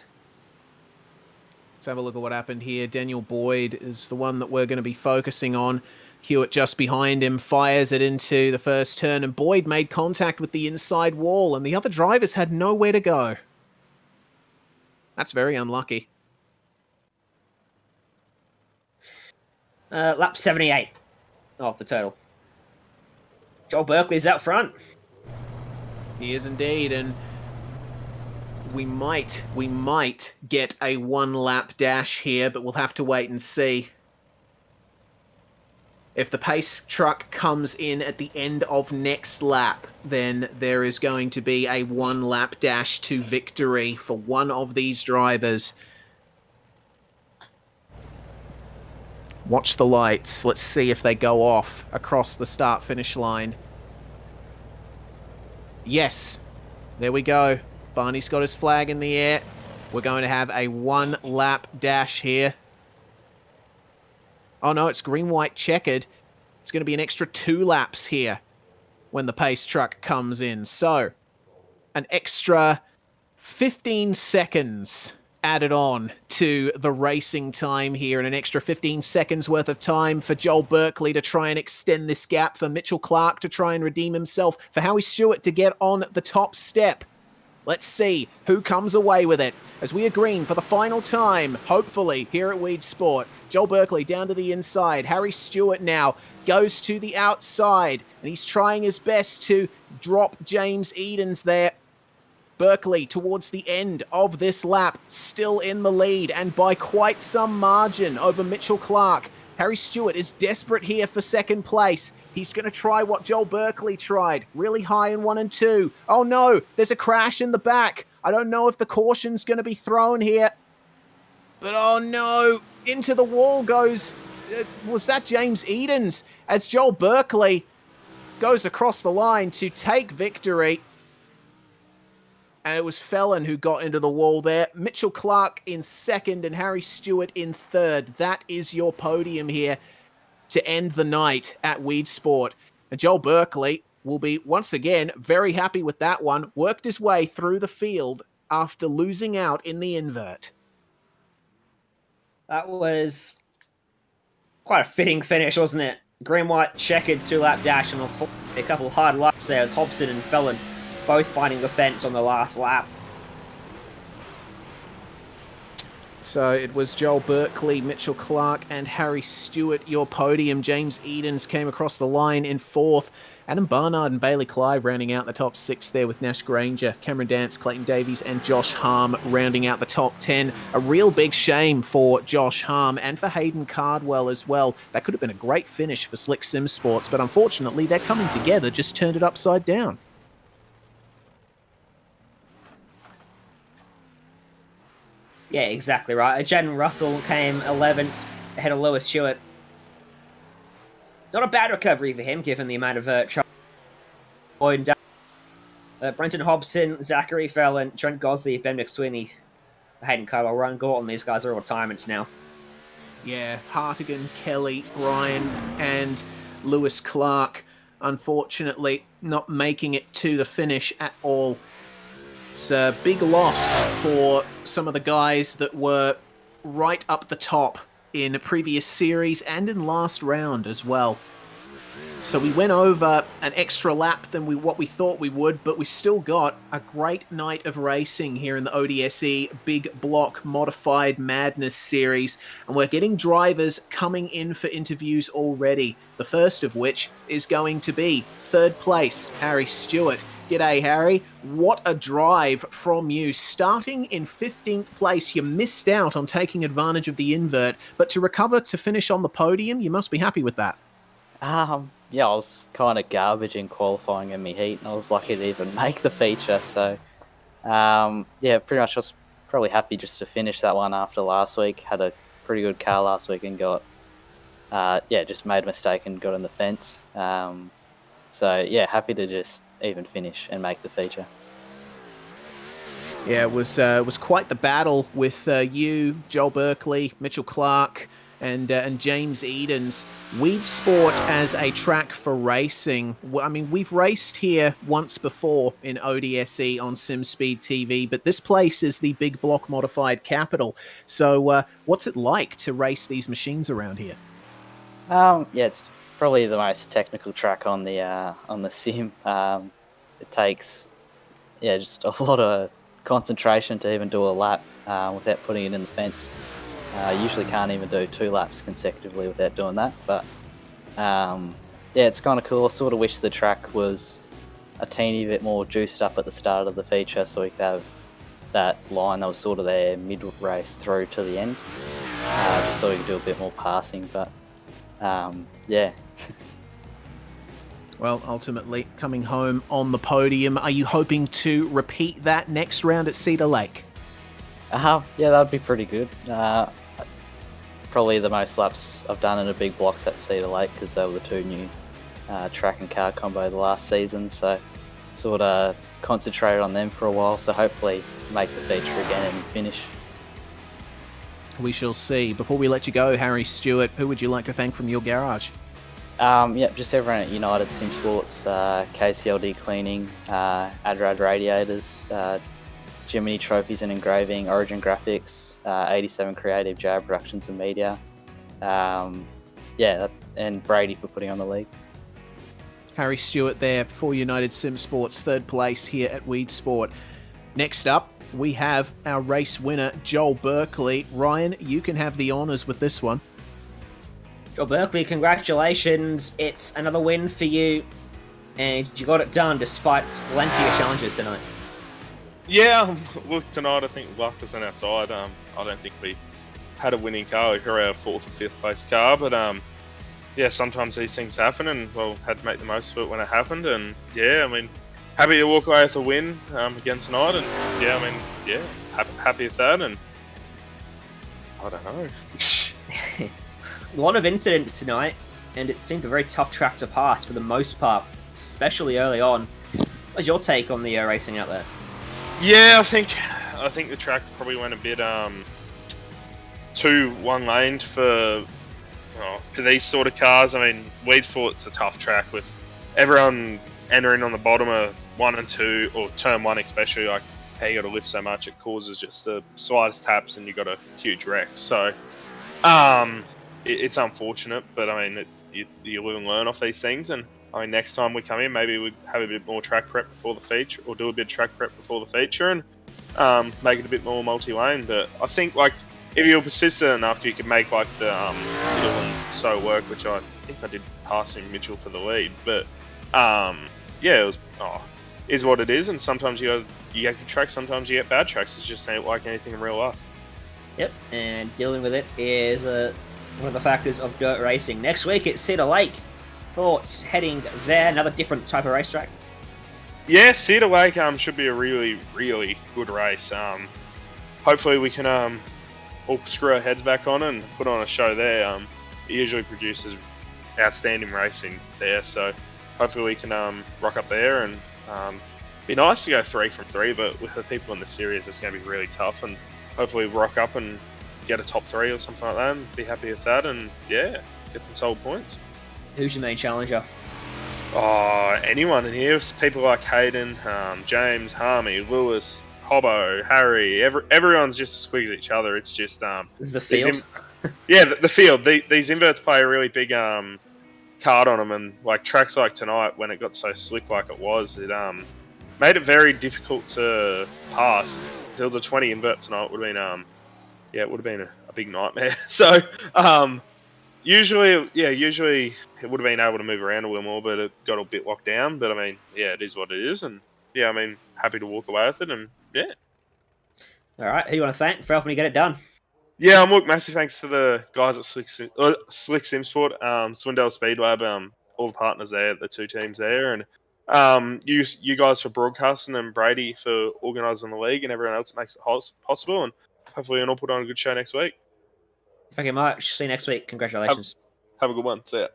Let's have a look at what happened here. Daniel Boyd is the one that we're going to be focusing on. Hewitt just behind him, fires it into the first turn, and Boyd made contact with the inside wall, and the other drivers had nowhere to go. That's very unlucky. Lap 78 of the total. Joel Berkeley's out front. He is indeed, and we might get a 1-lap dash here, but we'll have to wait and see. If the pace truck comes in at the end of next lap, then there is going to be a 1-lap dash to victory for one of these drivers. Watch the lights. Let's see if they go off across the start-finish line. Yes, there we go. Barney's got his flag in the air. We're going to have a 1-lap dash here. Oh no, it's green-white checkered. It's going to be an extra 2 laps here when the pace truck comes in. So, an extra 15 seconds added on to the racing time here, and an extra 15 seconds worth of time for Joel Berkeley to try and extend this gap, for Mitchell Clark to try and redeem himself, for Howie Stewart to get on the top step. Let's see who comes away with it as we are green for the final time, hopefully, here at Weedsport. Joel Berkeley down to the inside. Harry Stewart now goes to the outside, and he's trying his best to drop James Edens there. Berkeley towards the end of this lap, still in the lead, and by quite some margin over Mitchell Clark. Harry Stewart is desperate here for 2nd place. He's going to try what Joel Berkeley tried, really high in 1 and 2. Oh no, there's a crash in the back. I don't know if the caution's going to be thrown here. But oh no, into the wall goes, was that James Edens? As Joel Berkeley goes across the line to take victory. and it was Felon who got into the wall there. Mitchell Clark in second and Harry Stewart in third. That is your podium here to end the night at Weedsport. And Joel Berkeley will be, once again, very happy with that one. Worked his way through the field after losing out in the invert. That was quite a fitting finish, wasn't it? Green-white checkered 2-lap dash and a couple of hard laps there with Hobson and Felon both finding the fence on the last lap. So it was Joel Berkeley, Mitchell Clark, and Harry Stewart, your podium. James Edens came across the line in fourth. Adam Barnard and Bailey Clive rounding out the top six there with Nash Granger, Cameron Dance, Clayton Davies, and Josh Harm rounding out the top 10. A real big shame for Josh Harm and for Hayden Cardwell as well. That could have been a great finish for Slick Sim Sports, but unfortunately their coming together just turned it upside down. Yeah, exactly right. Jen Russell came 11th ahead of Lewis Stewart. Not a bad recovery for him, given the amount of trouble. Brenton Hobson, Zachary Felon, Trent Gosley, Ben McSweeney, Hayden Cardwell, Ryan Gorton. These guys are all retirements now. Yeah, Hartigan, Kelly, Bryan, and Lewis Clark, unfortunately, not making it to the finish at all. It's a big loss for some of the guys that were right up the top in a previous series and in last round as well. So we went over an extra lap than what we thought we would, but we still got a great night of racing here in the ODSE Big Block Modified Madness Series, and we're getting drivers coming in for interviews already, the first of which is going to be third place, Harry Stewart. G'day, Harry. What a drive from you. Starting in 15th place, you missed out on taking advantage of the invert, but to recover to finish on the podium, you must be happy with that. Yeah, I was kind of garbage in qualifying in my heat, and I was lucky to even make the feature, so yeah, pretty much I was probably happy just to finish that one after last week. Had a pretty good car last week and got, just made a mistake and got in the fence. So yeah, happy to just even finish and make the feature. Yeah, it was quite the battle with you, Joel Berkeley, Mitchell Clark, and James Edens. Weedsport as a track for racing. I mean, we've raced here once before in ODSE on SimSpeed TV, but this place is the Big Block Modified capital. So what's it like to race these machines around here? Yeah, it's probably the most technical track on the sim. It takes just a lot of concentration to even do a lap without putting it in the fence. Usually can't even do 2 laps consecutively without doing that, but it's kind of cool. I sort of wish the track was a teeny bit more juiced up at the start of the feature so we could have that line that was sort of there mid-race through to the end, just so we could do a bit more passing, but yeah. Well, ultimately, coming home on the podium, are you hoping to repeat that next round at Cedar Lake? Yeah, that would be pretty good. Probably the most laps I've done in a big blocks at Cedar Lake, because they were the 2 new track and car combo the last season, so sort of concentrated on them for a while, so hopefully make the feature again and finish. We shall see. Before we let you go, Harry Stewart, who would you like to thank from your garage? Just everyone at United Sim Sports, KCLD Cleaning, Adrad Radiators, Jiminy Trophies and Engraving, Origin Graphics, 87 Creative, Jab Productions and Media, and Brady for putting on the league. Harry Stewart there for United Sim Sports, third place here at Weedsport. Next up, we have our race winner, Joel Berkeley. Ryan, you can have the honours with this one. Joel Berkeley, congratulations. It's another win for you, and you got it done despite plenty of challenges tonight. Yeah, look, tonight I think luck was on our side. I don't think we had a winning car. We were our 4th or 5th place car, but sometimes these things happen, and had to make the most of it when it happened. And happy to walk away with a win again tonight. And happy with that. And I don't know. A lot of incidents tonight, and it seemed a very tough track to pass for the most part, especially early on. What's your take on the racing out there? Yeah, I think the track probably went a bit too one-laned for these sort of cars. I mean, Weedsport's a tough track with everyone entering on the bottom of 1 and 2, or turn 1 especially. Like, how you got to lift so much, it causes just the slightest taps and you got a huge wreck. So, it's unfortunate, but I mean, you live and learn off these things. And I mean, next time we come in, maybe we have a bit more track prep before the feature, or do a bit of track prep before the feature, and make it a bit more multi-lane. But I think, like, if you're persistent enough, you can make like the middle and so work, which I think I did passing Mitchell for the lead. But yeah, it was is what it is, and sometimes you get good tracks, sometimes you get bad tracks. It's just ain't like anything in real life. Yep, and dealing with it is one of the factors of dirt racing. Next week it's Cedar Lake. Thoughts heading there? Another different type of racetrack. Yeah, Cedar Lake should be a really, really good race. Hopefully we can all screw our heads back on and put on a show there. It usually produces outstanding racing there, so hopefully we can rock up there, and be nice to go 3 from 3, but with the people in the series it's going to be really tough, and hopefully rock up and get a top 3 or something like that, and be happy with that, and yeah, get some solid points. Who's your main challenger? Anyone in here. People like Hayden, James, Harmy, Lewis, Hobbo, Harry. Everyone's just as quick as each other. It's just The field. the field. These inverts play a really big card on them, and like tracks like tonight, when it got so slick like it was, it made it very difficult to pass. If there was a 20 invert tonight, it would have been it would have been a big nightmare. So usually it would have been able to move around a little more, but it got a bit locked down. But I mean, yeah, it is what it is, and yeah, I mean, happy to walk away with it, and yeah. All right, who you want to thank for helping me get it done? Yeah, look, massive thanks to the guys at Slick Simsport, Swindell Speed Lab, all the partners there, the 2 teams there, and you guys for broadcasting, and Brady for organising the league, and everyone else that makes it possible, and hopefully we'll put on a good show next week. Thank you much. See you next week. Congratulations. Have a good one. See ya.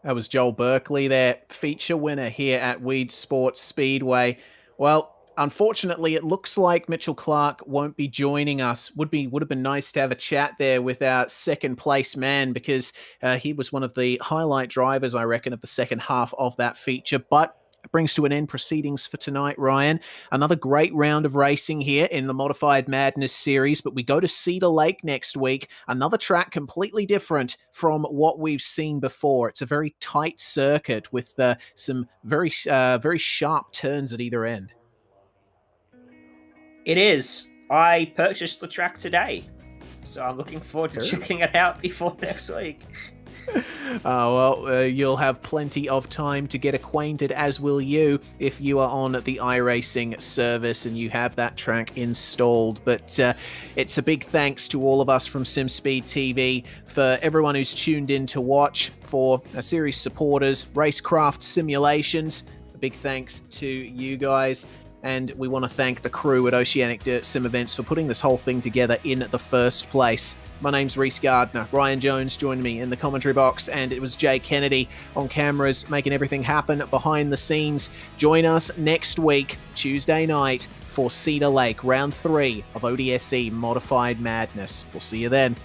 That was Joel Berkeley there, feature winner here at Weedsport Speedway. Well, unfortunately, it looks like Mitchell Clark won't be joining us. Would have been nice to have a chat there with our second place man, because he was one of the highlight drivers, I reckon, of the second half of that feature. But it brings to an end proceedings for tonight, Ryan. Another great round of racing here in the Modified Madness series, but we go to Cedar Lake next week. Another track completely different from what we've seen before. It's a very tight circuit with some very sharp turns at either end. It is. I purchased the track today, so I'm looking forward to checking it out before next week. You'll have plenty of time to get acquainted, as will you, if you are on the iRacing service and you have that track installed. But it's a big thanks to all of us from SimSpeed TV, for everyone who's tuned in to watch, for our series supporters, Racecraft Simulations. A big thanks to you guys. And we want to thank the crew at Oceanic Dirt Sim Events for putting this whole thing together in the first place. My name's Reese Gardner. Ryan Jones joined me in the commentary box, and it was Jay Kennedy on cameras making everything happen behind the scenes. Join us next week, Tuesday night, for Cedar Lake, Round 3 of ODSE Modified Madness. We'll see you then.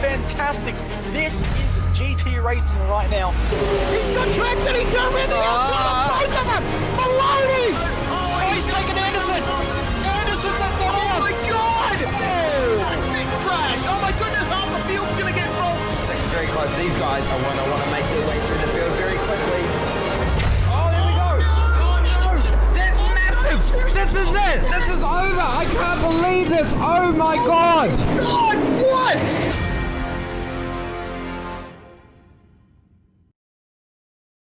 Fantastic. This is GT racing right now. He's got tracks and he's going around the outside of both of them. Maloney! Oh, he's taking Anderson. Anderson's up to Oh my God! big crash. Oh my goodness, half the field's going to get rolled. Second very close. These guys are want to make their way through the field very quickly. Oh, there we go. Oh no! That's massive. This is it. This is over. I can't believe this. Oh my God. God, what?